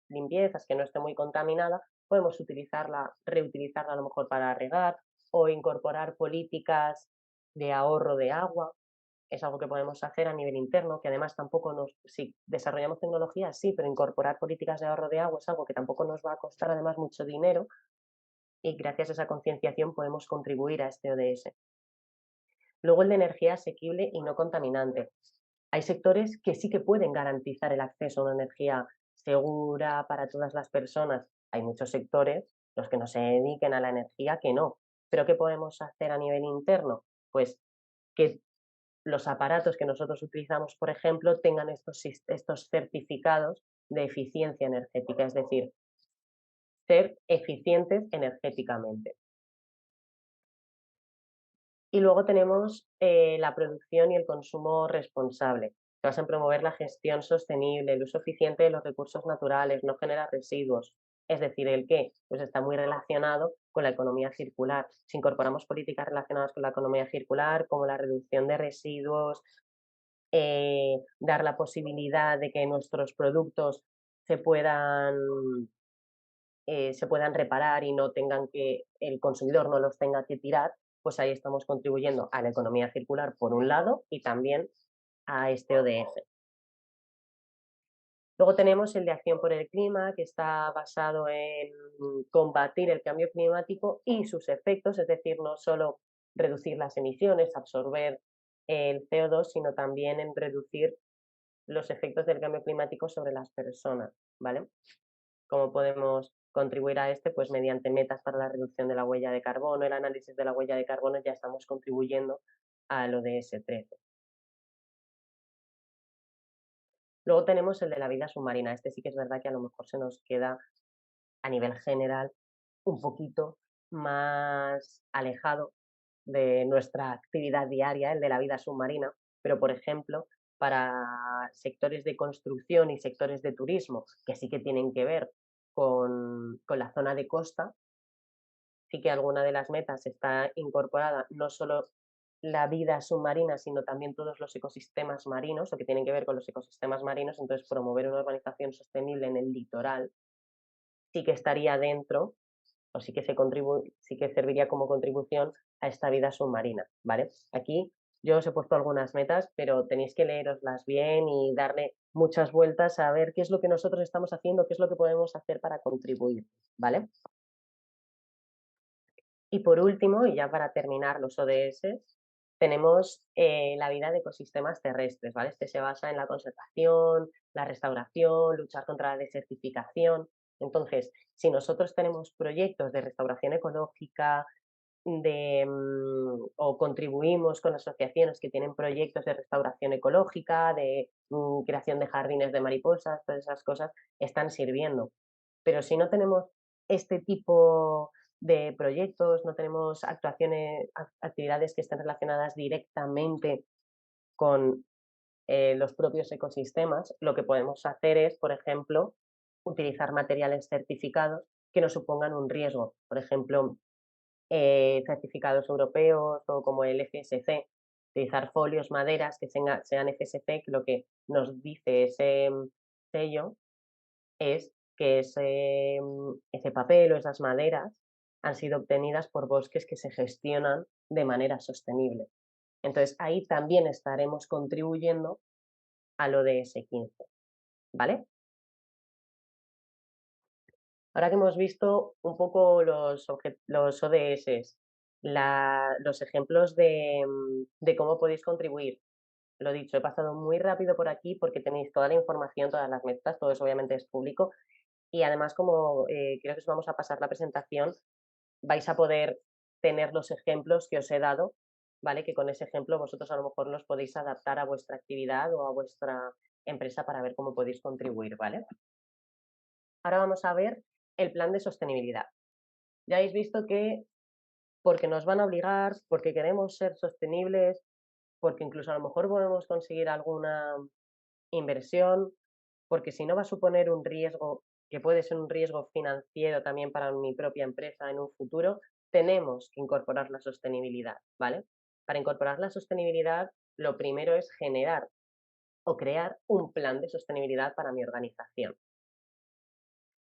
limpiezas que no esté muy contaminada, podemos reutilizarla a lo mejor para regar o incorporar políticas de ahorro de agua. Es algo que podemos hacer a nivel interno, que además tampoco si desarrollamos tecnología, sí, pero incorporar políticas de ahorro de agua es algo que tampoco nos va a costar además mucho dinero y gracias a esa concienciación podemos contribuir a este ODS. Luego el de energía asequible y no contaminante. Hay sectores que sí que pueden garantizar el acceso a una energía segura para todas las personas. Hay muchos sectores, los que no se dediquen a la energía, que no. Pero ¿qué podemos hacer a nivel interno? Pues que los aparatos que nosotros utilizamos, por ejemplo, tengan estos certificados de eficiencia energética, es decir, ser eficientes energéticamente. Y luego tenemos la producción y el consumo responsable. Se basa en promover la gestión sostenible, el uso eficiente de los recursos naturales, no generar residuos. Es decir, ¿el qué? Pues está muy relacionado con la economía circular. Si incorporamos políticas relacionadas con la economía circular, como la reducción de residuos, dar la posibilidad de que nuestros productos se puedan, se puedan reparar y no tengan el consumidor no los tenga que tirar, pues ahí estamos contribuyendo a la economía circular por un lado y también a este ODS. Luego tenemos el de acción por el clima, que está basado en combatir el cambio climático y sus efectos, es decir, no solo reducir las emisiones, absorber el CO2, sino también en reducir los efectos del cambio climático sobre las personas, ¿vale? ¿Cómo podemos contribuir a este? Pues mediante metas para la reducción de la huella de carbono, el análisis de la huella de carbono, ya estamos contribuyendo al ODS 13. Luego tenemos el de la vida submarina. Este sí que es verdad que a lo mejor se nos queda a nivel general un poquito más alejado de nuestra actividad diaria, el de la vida submarina, pero por ejemplo, para sectores de construcción y sectores de turismo, que sí que tienen que ver con la zona de costa, sí que alguna de las metas está incorporada no solo la vida submarina, sino también todos los ecosistemas marinos, o que tienen que ver con los ecosistemas marinos, entonces promover una urbanización sostenible en el litoral sí que estaría dentro o sí que serviría como contribución a esta vida submarina, ¿vale? Aquí yo os he puesto algunas metas, pero tenéis que leeroslas bien y darle muchas vueltas a ver qué es lo que nosotros estamos haciendo, qué es lo que podemos hacer para contribuir, ¿vale? Y por último, y ya para terminar los ODS, tenemos la vida de ecosistemas terrestres, ¿vale? Este se basa en la conservación, la restauración, luchar contra la desertificación. Entonces, si nosotros tenemos proyectos de restauración ecológica, o contribuimos con asociaciones que tienen proyectos de restauración ecológica, de creación de jardines de mariposas, todas esas cosas están sirviendo. Pero si no tenemos este tipo de proyectos, no tenemos actividades que estén relacionadas directamente con los propios ecosistemas, lo que podemos hacer es, por ejemplo, utilizar materiales certificados que no supongan un riesgo. Por ejemplo, certificados europeos o como el FSC, utilizar folios, maderas que sean FSC, que lo que nos dice ese sello es que ese papel o esas maderas han sido obtenidas por bosques que se gestionan de manera sostenible. Entonces, ahí también estaremos contribuyendo al ODS 15, ¿vale? Ahora que hemos visto un poco los ODS, los ejemplos de cómo podéis contribuir, lo dicho, he pasado muy rápido por aquí porque tenéis toda la información, todas las metas, todo eso obviamente es público. Y además, como creo que os vamos a pasar la presentación, vais a poder tener los ejemplos que os he dado, ¿vale? Que con ese ejemplo vosotros a lo mejor los podéis adaptar a vuestra actividad o a vuestra empresa para ver cómo podéis contribuir, ¿vale? Ahora vamos a ver el plan de sostenibilidad. Ya habéis visto que porque nos van a obligar, porque queremos ser sostenibles, porque incluso a lo mejor podemos conseguir alguna inversión, porque si no va a suponer un riesgo, que puede ser un riesgo financiero también para mi propia empresa en un futuro, tenemos que incorporar la sostenibilidad, ¿vale? Para incorporar la sostenibilidad, lo primero es generar o crear un plan de sostenibilidad para mi organización.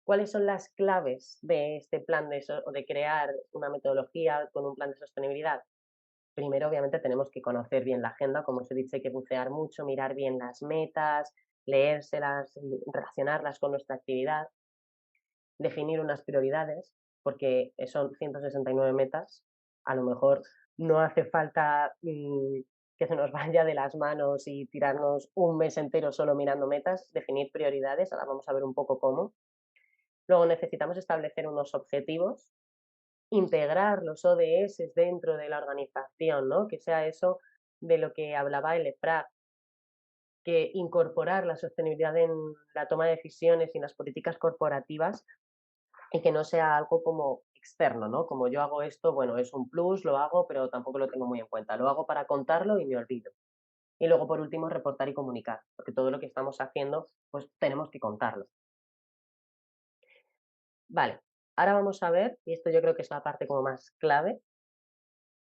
¿Cuáles son las claves de este plan o de crear una metodología con un plan de sostenibilidad? Primero, obviamente, tenemos que conocer bien la agenda, como os he dicho, hay que bucear mucho, mirar bien las metas, leérselas, y relacionarlas con nuestra actividad, definir unas prioridades, porque son 169 metas, a lo mejor no hace falta que se nos vaya de las manos y tirarnos un mes entero solo mirando metas, definir prioridades, ahora vamos a ver un poco cómo. Luego necesitamos establecer unos objetivos, integrar los ODS dentro de la organización, ¿no? Que sea eso de lo que hablaba el EFRAG, que incorporar la sostenibilidad en la toma de decisiones y en las políticas corporativas y que no sea algo como externo, ¿no? Como yo hago esto, bueno, es un plus, lo hago, pero tampoco lo tengo muy en cuenta. Lo hago para contarlo y me olvido. Y luego, por último, reportar y comunicar, porque todo lo que estamos haciendo, pues tenemos que contarlo. Vale, ahora vamos a ver, y esto yo creo que es la parte como más clave,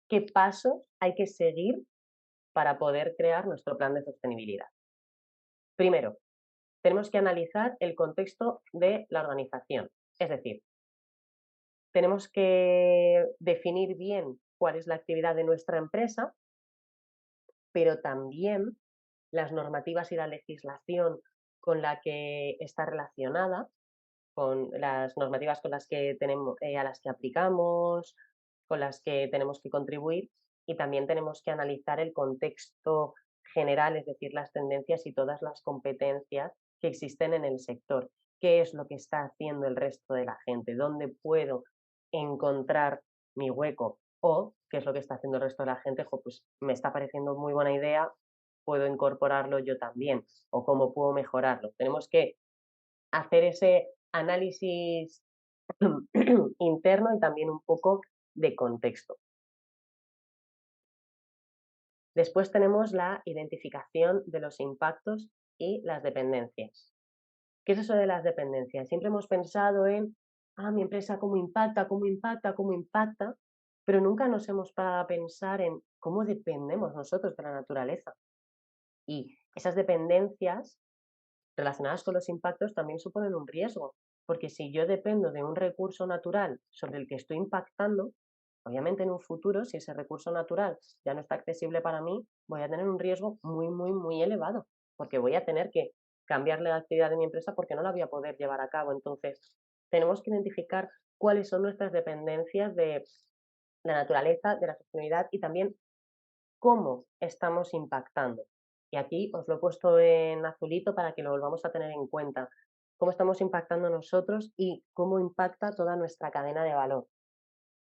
qué pasos hay que seguir para poder crear nuestro plan de sostenibilidad. Primero, tenemos que analizar el contexto de la organización. Es decir, tenemos que definir bien cuál es la actividad de nuestra empresa, pero también las normativas y la legislación con la que está relacionada, con las normativas con las que tenemos, a las que aplicamos, con las que tenemos que contribuir, y también tenemos que analizar el contexto general, es decir, las tendencias y todas las competencias que existen en el sector. ¿Qué es lo que está haciendo el resto de la gente? ¿Dónde puedo encontrar mi hueco? O qué es lo que está haciendo el resto de la gente. Pues me está pareciendo muy buena idea, puedo incorporarlo yo también, o cómo puedo mejorarlo. Tenemos que hacer ese análisis interno y también un poco de contexto. Después tenemos la identificación de los impactos y las dependencias. ¿Qué es eso de las dependencias? Siempre hemos pensado en, mi empresa cómo impacta, cómo impacta, cómo impacta, pero nunca nos hemos parado a pensar en cómo dependemos nosotros de la naturaleza. Y esas dependencias relacionadas con los impactos también suponen un riesgo, porque si yo dependo de un recurso natural sobre el que estoy impactando, obviamente en un futuro, si ese recurso natural ya no está accesible para mí, voy a tener un riesgo muy, muy, muy elevado, porque voy a tener que cambiarle la actividad de mi empresa porque no la voy a poder llevar a cabo. Entonces, tenemos que identificar cuáles son nuestras dependencias de la naturaleza, de la sostenibilidad y también cómo estamos impactando. Y aquí os lo he puesto en azulito para que lo volvamos a tener en cuenta. Cómo estamos impactando nosotros y cómo impacta toda nuestra cadena de valor.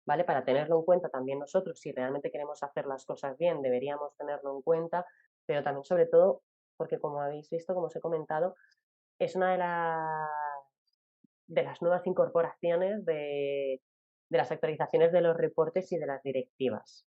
¿Vale? Para tenerlo en cuenta también nosotros, si realmente queremos hacer las cosas bien, deberíamos tenerlo en cuenta, pero también sobre todo porque como habéis visto, como os he comentado, es una de las nuevas incorporaciones de las actualizaciones de los reportes y de las directivas.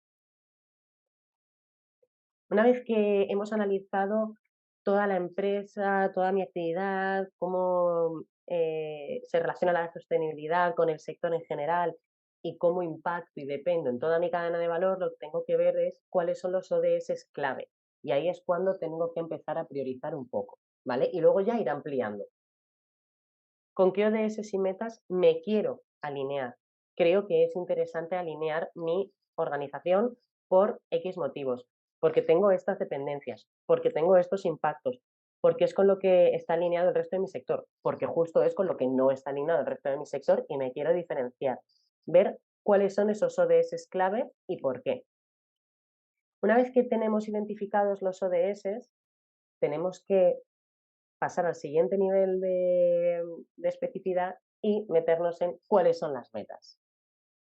Una vez que hemos analizado toda la empresa, toda mi actividad, cómo se relaciona la sostenibilidad con el sector en general y cómo impacto y dependo en toda mi cadena de valor, lo que tengo que ver es cuáles son los ODS clave. Y ahí es cuando tengo que empezar a priorizar un poco, ¿vale? Y luego ya ir ampliando. ¿Con qué ODS y metas me quiero alinear? Creo que es interesante alinear mi organización por X motivos, porque tengo estas dependencias, porque tengo estos impactos, porque es con lo que está alineado el resto de mi sector, porque justo es con lo que no está alineado el resto de mi sector y me quiero diferenciar. Ver cuáles son esos ODS clave y por qué. Una vez que tenemos identificados los ODS, tenemos que pasar al siguiente nivel de especificidad y meternos en cuáles son las metas.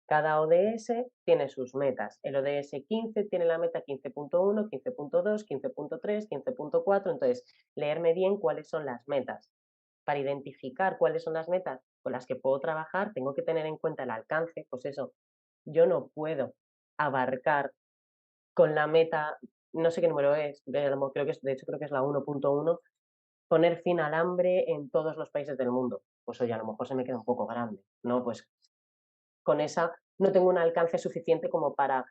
Cada ODS tiene sus metas. El ODS 15 tiene la meta 15.1, 15.2, 15.3, 15.4. Entonces, leerme bien cuáles son las metas. Para identificar cuáles son las metas con las que puedo trabajar, tengo que tener en cuenta el alcance. Pues eso, yo no puedo abarcar con la meta, no sé qué número es, creo que es, de hecho creo que es la 1.1, poner fin al hambre en todos los países del mundo. Pues oye, a lo mejor se me queda un poco grande, ¿no? Pues con esa no tengo un alcance suficiente como para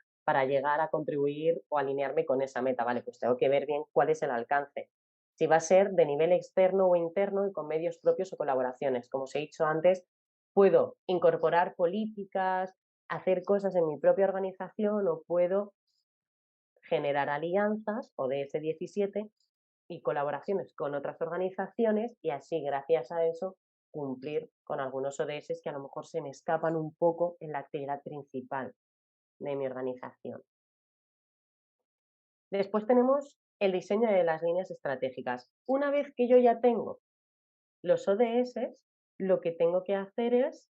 llegar a contribuir o alinearme con esa meta, ¿vale? Pues tengo que ver bien cuál es el alcance. Si va a ser de nivel externo o interno y con medios propios o colaboraciones. Como os he dicho antes, puedo incorporar políticas, hacer cosas en mi propia organización o puedo generar alianzas o DS17 y colaboraciones con otras organizaciones y así, gracias a eso, cumplir con algunos ODS que a lo mejor se me escapan un poco en la actividad principal de mi organización. Después tenemos el diseño de las líneas estratégicas. Una vez que yo ya tengo los ODS, lo que tengo que hacer es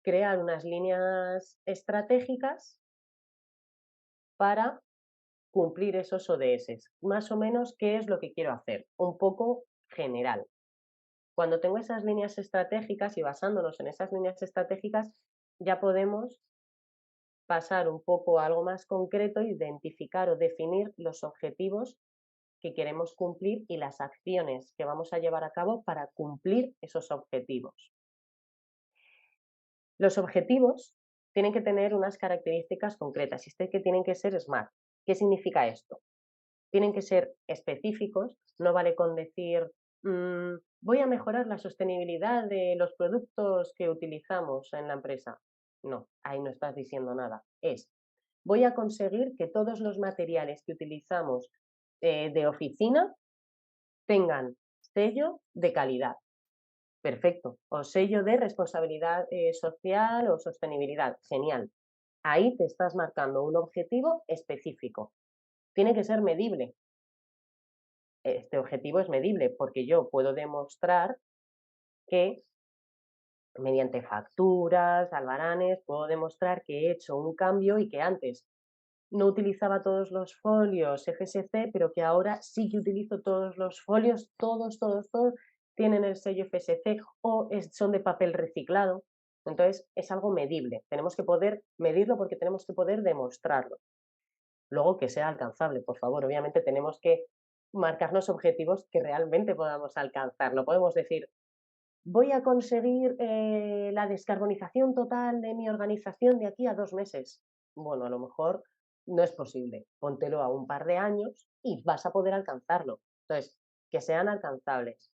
crear unas líneas estratégicas para cumplir esos ODS. Más o menos, ¿qué es lo que quiero hacer? Un poco general. Cuando tengo esas líneas estratégicas y basándonos en esas líneas estratégicas, ya podemos pasar un poco a algo más concreto, identificar o definir los objetivos que queremos cumplir y las acciones que vamos a llevar a cabo para cumplir esos objetivos. Los objetivos tienen que tener unas características concretas y que tienen que ser SMART. ¿Qué significa esto? Tienen que ser específicos, no vale con decir voy a mejorar la sostenibilidad de los productos que utilizamos en la empresa. No, ahí no estás diciendo nada. Es, voy a conseguir que todos los materiales que utilizamos de oficina tengan sello de calidad. Perfecto. O sello de responsabilidad social o sostenibilidad. Genial. Ahí te estás marcando un objetivo específico. Tiene que ser medible. Este objetivo es medible porque yo puedo demostrar que mediante facturas, albaranes, puedo demostrar que he hecho un cambio y que antes no utilizaba todos los folios FSC, pero que ahora sí que utilizo todos los folios, todos tienen el sello FSC o son de papel reciclado. Entonces es algo medible. Tenemos que poder medirlo porque tenemos que poder demostrarlo. Luego que sea alcanzable, por favor. Obviamente tenemos que marcarnos objetivos que realmente podamos alcanzar. No podemos decir, voy a conseguir la descarbonización total de mi organización de aquí a 2 meses. Bueno, a lo mejor no es posible. Póntelo a un par de años y vas a poder alcanzarlo. Entonces, que sean alcanzables,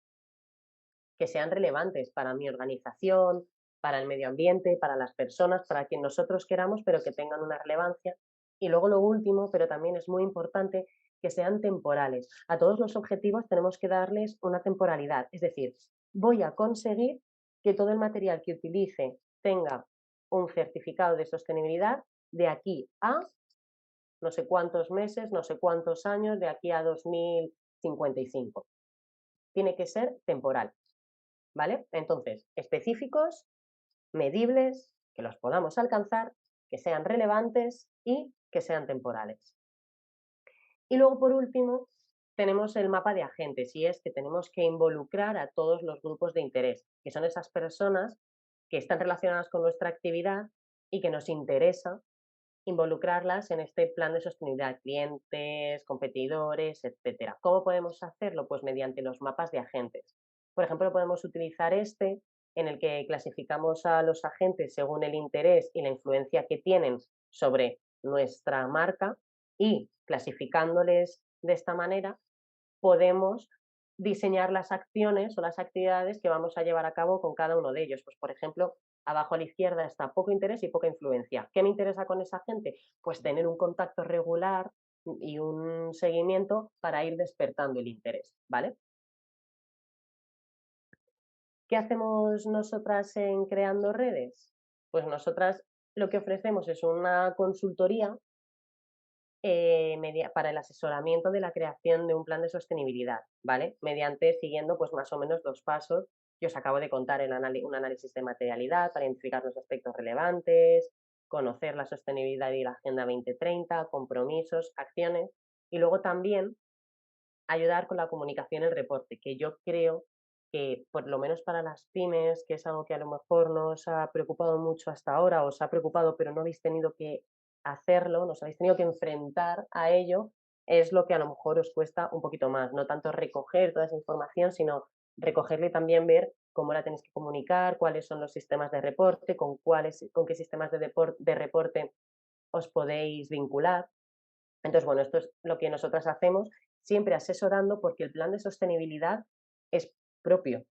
que sean relevantes para mi organización, para el medio ambiente, para las personas, para quien nosotros queramos, pero que tengan una relevancia. Y luego lo último, pero también es muy importante, que sean temporales. A todos los objetivos tenemos que darles una temporalidad. Es decir, voy a conseguir que todo el material que utilice tenga un certificado de sostenibilidad de aquí a no sé cuántos meses, no sé cuántos años, de aquí a 2055. Tiene que ser temporal. ¿Vale? Entonces, específicos, medibles, que los podamos alcanzar, que sean relevantes y que sean temporales. Y luego, por último, tenemos el mapa de agentes y es que tenemos que involucrar a todos los grupos de interés, que son esas personas que están relacionadas con nuestra actividad y que nos interesa involucrarlas en este plan de sostenibilidad, clientes, competidores, etcétera. ¿Cómo podemos hacerlo? Pues mediante los mapas de agentes. Por ejemplo, podemos utilizar este en el que clasificamos a los agentes según el interés y la influencia que tienen sobre nuestra marca y clasificándoles de esta manera podemos diseñar las acciones o las actividades que vamos a llevar a cabo con cada uno de ellos. Pues, por ejemplo, abajo a la izquierda está poco interés y poca influencia. ¿Qué me interesa con esa gente? Pues tener un contacto regular y un seguimiento para ir despertando el interés, ¿vale? ¿Qué hacemos nosotras en Creando Redes? Pues nosotras lo que ofrecemos es una consultoría para el asesoramiento de la creación de un plan de sostenibilidad, ¿vale? Mediante siguiendo pues más o menos los pasos que os acabo de contar, un análisis de materialidad para identificar los aspectos relevantes, conocer la sostenibilidad y la Agenda 2030, compromisos, acciones y luego también ayudar con la comunicación y el reporte, que yo creo que por lo menos para las pymes, que es algo que a lo mejor no os ha preocupado mucho hasta ahora, os ha preocupado pero no habéis tenido que hacerlo, nos habéis tenido que enfrentar a ello, es lo que a lo mejor os cuesta un poquito más, no tanto recoger toda esa información, sino recogerla y también ver cómo la tenéis que comunicar, cuáles son los sistemas de reporte, con qué sistemas de reporte os podéis vincular. Entonces, bueno, esto es lo que nosotras hacemos, siempre asesorando porque el plan de sostenibilidad es propio.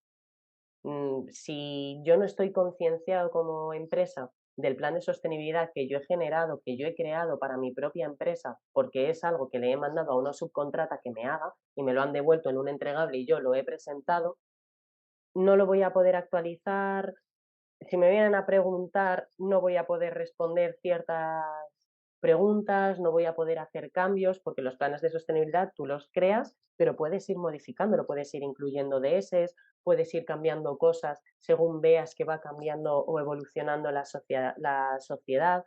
Si yo no estoy concienciado como empresa del plan de sostenibilidad que yo he generado, que yo he creado para mi propia empresa, porque es algo que le he mandado a una subcontrata que me haga y me lo han devuelto en un entregable y yo lo he presentado, no lo voy a poder actualizar. Si me vienen a preguntar, no voy a poder responder ciertas preguntas, no voy a poder hacer cambios, porque los planes de sostenibilidad tú los creas, pero puedes ir modificándolo, puedes ir incluyendo DS, puedes ir cambiando cosas según veas que va cambiando o evolucionando la sociedad.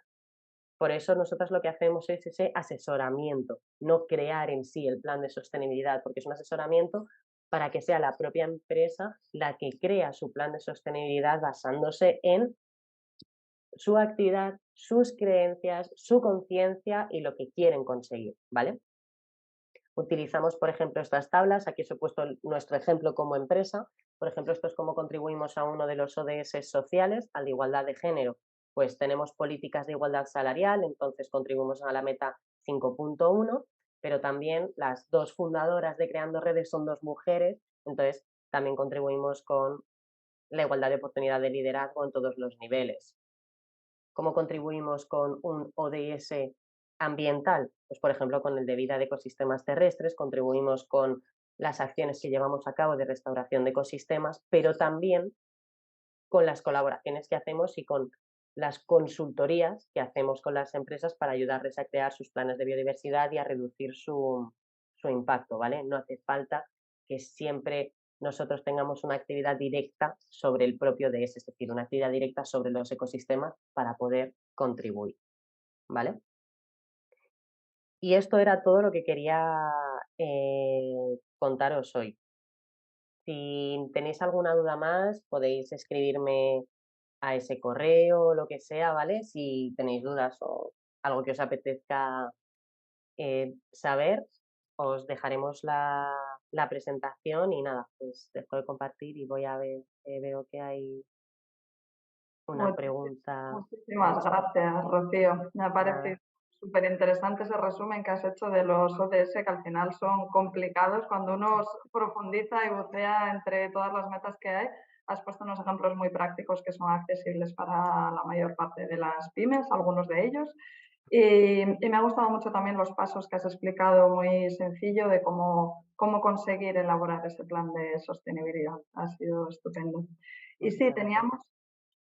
Por eso nosotros lo que hacemos es ese asesoramiento, no crear en sí el plan de sostenibilidad, porque es un asesoramiento para que sea la propia empresa la que crea su plan de sostenibilidad basándose en su actividad, sus creencias, su conciencia y lo que quieren conseguir, ¿vale? Utilizamos, por ejemplo, estas tablas. Aquí os he puesto nuestro ejemplo como empresa. Por ejemplo, esto es cómo contribuimos a uno de los ODS sociales, al de igualdad de género. Pues tenemos políticas de igualdad salarial, entonces contribuimos a la meta 5.1, pero también las dos fundadoras de Creando Redes son dos mujeres, entonces también contribuimos con la igualdad de oportunidad de liderazgo en todos los niveles. ¿Cómo contribuimos con un ODS ambiental? Pues, por ejemplo, con el de vida de ecosistemas terrestres, contribuimos con las acciones que llevamos a cabo de restauración de ecosistemas, pero también con las colaboraciones que hacemos y con las consultorías que hacemos con las empresas para ayudarles a crear sus planes de biodiversidad y a reducir su impacto, ¿vale? No hace falta que siempre nosotros tengamos una actividad directa sobre el propio DS, es decir, una actividad directa sobre los ecosistemas para poder contribuir, ¿vale? Y esto era todo lo que quería contaros hoy. Si tenéis alguna duda más, podéis escribirme a ese correo o lo que sea, ¿vale? Si tenéis dudas o algo que os apetezca saber, os dejaremos la presentación y nada, pues dejo de compartir y voy a ver, veo que hay una pregunta.
Muchísimas gracias, Rocío. Me ha parecido
Nada,
súper interesante ese resumen que has hecho de los ODS, que al final son complicados. Cuando uno profundiza y bucea entre todas las metas que hay, has puesto unos ejemplos muy prácticos que son accesibles para la mayor parte de las pymes, algunos de ellos. Y me ha gustado mucho también los pasos que has explicado, muy sencillo, de cómo conseguir elaborar ese plan de sostenibilidad. Ha sido estupendo. Y sí,
muchas gracias.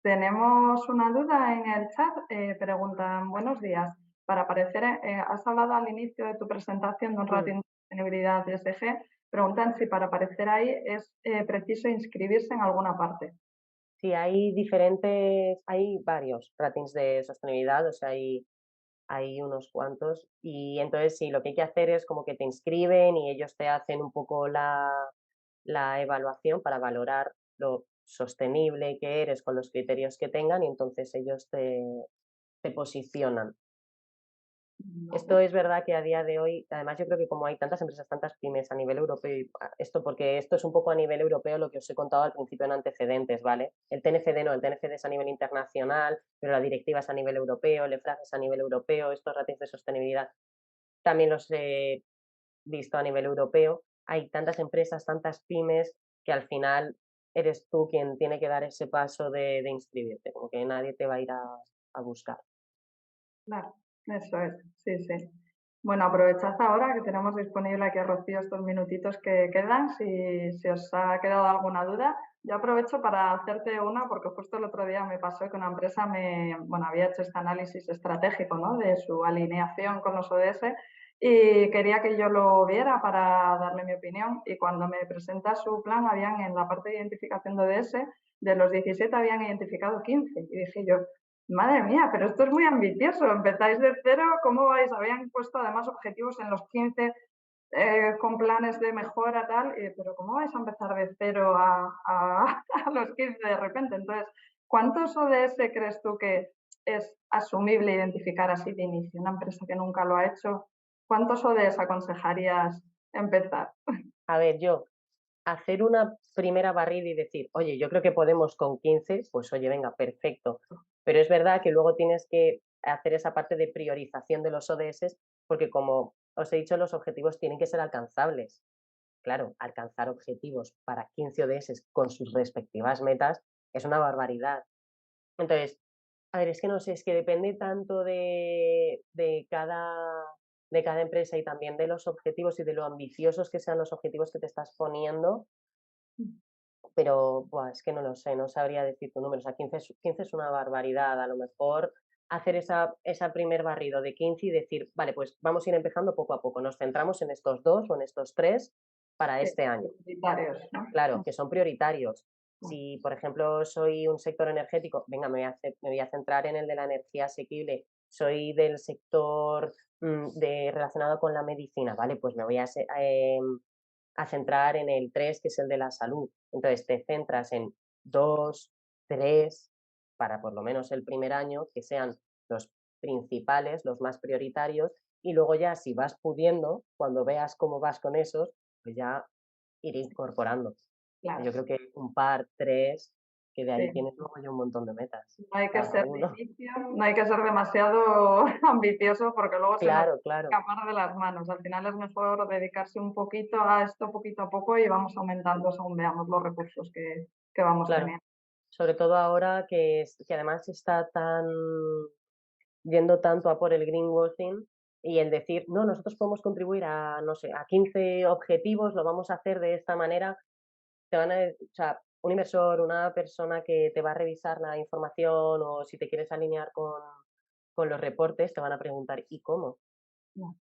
tenemos una duda en el chat. Preguntan, buenos días. Para aparecer, has hablado al inicio de tu presentación de un
Mm.
rating de sostenibilidad de SG. Preguntan si para aparecer ahí es preciso inscribirse en alguna parte.
Sí, hay varios ratings de sostenibilidad, o sea, hay unos cuantos. Y entonces sí, lo que hay que hacer es como que te inscriben y ellos te hacen un poco la evaluación para valorar lo sostenible que eres con los criterios que tengan y entonces ellos te posicionan. Esto
Vale,
es verdad que a día de hoy, además yo creo que como hay tantas empresas, tantas pymes a nivel europeo, esto porque esto es un poco a nivel europeo lo que os he contado al principio en antecedentes, ¿vale? El TNCD no, el TNCD es a nivel internacional, pero la directiva es a nivel europeo, el EFRAG es a nivel europeo, estos ratings de sostenibilidad también los he visto a nivel europeo. Hay tantas empresas, tantas pymes, que al final eres tú quien tiene que dar ese paso de inscribirte, como que nadie te va a ir a buscar.
claro, eso es, sí, sí. Bueno, aprovechad ahora que tenemos disponible aquí a Rocío estos minutitos que quedan, si os ha quedado alguna duda. Yo aprovecho para hacerte una, porque justo el otro día me pasó que una empresa bueno, había hecho este análisis estratégico, ¿no? De su alineación con los ODS y quería que yo lo viera para darle mi opinión. Y cuando me presenta su plan, habían en la parte de identificación de ODS, de los 17 habían identificado 15. Y dije yo, madre mía, pero esto es muy ambicioso. Empezáis de cero, ¿cómo vais? Habían puesto además objetivos en los 15 con planes de mejora, tal, pero ¿cómo vais a empezar de cero a los 15 de repente? Entonces, ¿cuántos ODS crees tú que es asumible identificar así de inicio? Una empresa que nunca lo ha hecho, ¿cuántos ODS aconsejarías empezar?
A ver, yo hacer una primera barrida y decir, oye, yo creo que podemos con 15, pues oye, venga, perfecto. Pero es verdad que luego tienes que hacer esa parte de priorización de los ODS, porque como os he dicho, los objetivos tienen que ser alcanzables. Claro, alcanzar objetivos para 15 ODS con sus respectivas metas es una barbaridad. Entonces, a ver, es que no sé, es que depende tanto de cada empresa y también de los objetivos y de lo ambiciosos que sean los objetivos que te estás poniendo, pero buah, es que no lo sé, no sabría decir tu número. O sea, 15 es una barbaridad. A lo mejor hacer esa primer barrido de 15 y decir, vale, pues vamos a ir empezando poco a poco. Nos centramos en estos dos o en estos tres para
Sí,
este año.
prioritarios,
Claro,
¿no?
que son prioritarios. Si, por ejemplo, soy un sector energético, venga, me voy a centrar en el de la energía asequible. Soy del sector relacionado con la medicina, ¿vale? Pues me voy a centrar en el 3 que es el de la salud. Entonces te centras en 2 3 para por lo menos el primer año, que sean los principales, los más prioritarios, y luego ya si vas pudiendo, cuando veas cómo vas con esos, pues ya ir incorporando. Yo
Claro,
creo que un par, 3 que de ahí
sí.
tienes luego ya un montón de metas,
No hay que
cada
ser de
uno.
inicio, no hay que ser demasiado ambicioso porque luego se nos
Claro,
puede
claro,
escapar de las manos. Al final es mejor dedicarse un poquito a esto poquito a poco y vamos aumentando según veamos los recursos que vamos
claro.
teniendo.
Sobre todo ahora que además está yendo tanto a por el greenwashing, Y el decir, no, nosotros podemos contribuir a, no sé, a 15 objetivos, lo vamos a hacer de esta manera, te van a, o sea, un inversor, una persona que te va a revisar la información o si te quieres alinear con los reportes, te van a preguntar, ¿y cómo?
No.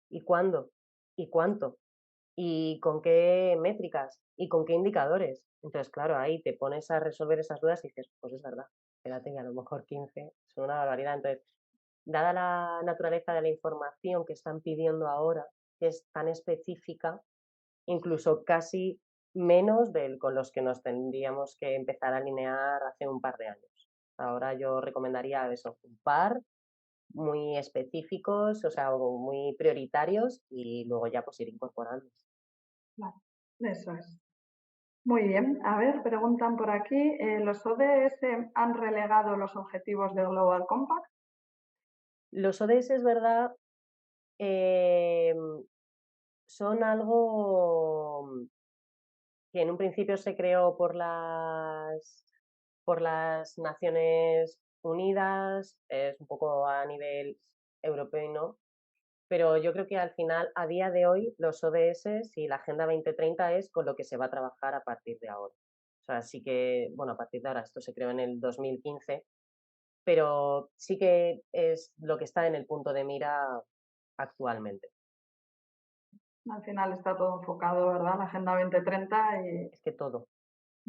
¿Y cuándo? ¿Y cuánto? ¿Y con qué métricas? ¿Y con qué indicadores? Entonces, claro, ahí te pones a resolver esas dudas y dices, pues es verdad, espérate que a lo mejor 15 son una barbaridad. Entonces, dada la naturaleza de la información que están pidiendo ahora, que es tan específica, incluso casi menos del con los que nos tendríamos que empezar a alinear hace un par de años. Ahora yo recomendaría eso, un par muy específicos, o sea, o muy prioritarios y luego ya pues ir incorporando.
Vale, eso es. Muy bien. A ver, preguntan por aquí, ¿los ODS han relegado los objetivos del Global Compact?
Los ODS, es verdad, son algo que en un principio se creó por las Naciones Unidas, es un poco a nivel europeo, ¿no? Pero yo creo que al final, a día de hoy, los ODS y la Agenda 2030 es con lo que se va a trabajar a partir de ahora. O sea, sí que, bueno, a partir de ahora, esto se creó en el 2015, pero sí que es lo que está en el punto de mira actualmente.
Al final está todo enfocado, ¿verdad? La Agenda 2030 y...
Es que todo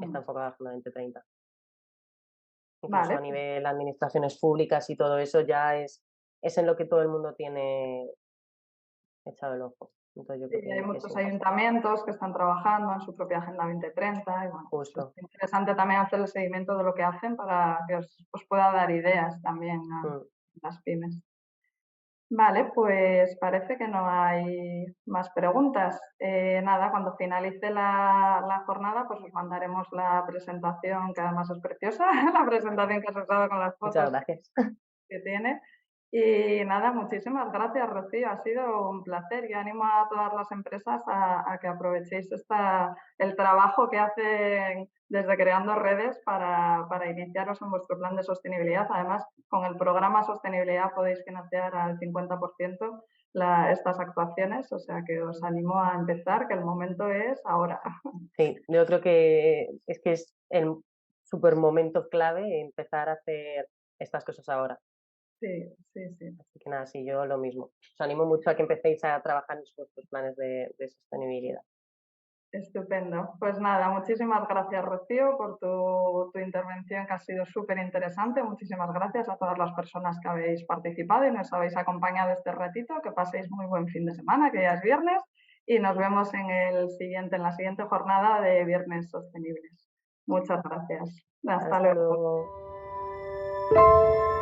está
mm,
enfocado a la Agenda 2030. Incluso
vale,
a
pues
nivel administraciones públicas y todo eso ya es en lo que todo el mundo tiene echado el ojo. Entonces yo
sí,
creo
hay
que
muchos
sí,
ayuntamientos que están trabajando en su propia Agenda 2030 y bueno, pues es
justo.
interesante también hacer el seguimiento de lo que hacen para que os pueda dar ideas también a
Mm.
las pymes. Vale, pues parece que no hay más preguntas. Nada, cuando finalice la jornada, pues os mandaremos la presentación, que además es preciosa, la presentación que os he usado con las
Muchas
fotos
gracias.
que tiene. Y nada, muchísimas gracias, Rocío. Ha sido un placer. Yo animo a todas las empresas a que aprovechéis el trabajo que hacen desde creando redes para iniciaros en vuestro plan de sostenibilidad. Además, con el programa Sostenibilidad podéis financiar al 50% estas actuaciones, o sea que os animo a empezar, que el momento es ahora.
Sí, yo creo que es el super momento clave empezar a hacer estas cosas ahora.
Sí, sí, sí.
Así que nada, sí, yo lo mismo. Os animo mucho a que empecéis a trabajar en vuestros planes de sostenibilidad.
Estupendo. Pues nada, muchísimas gracias, Rocío, por tu intervención, que ha sido súper interesante. Muchísimas gracias a todas las personas que habéis participado y nos habéis acompañado este ratito. Que paséis muy buen fin de semana, que ya es viernes, y nos vemos en la siguiente jornada de Viernes Sostenibles. Muchas gracias. Hasta
Hasta
luego.
luego.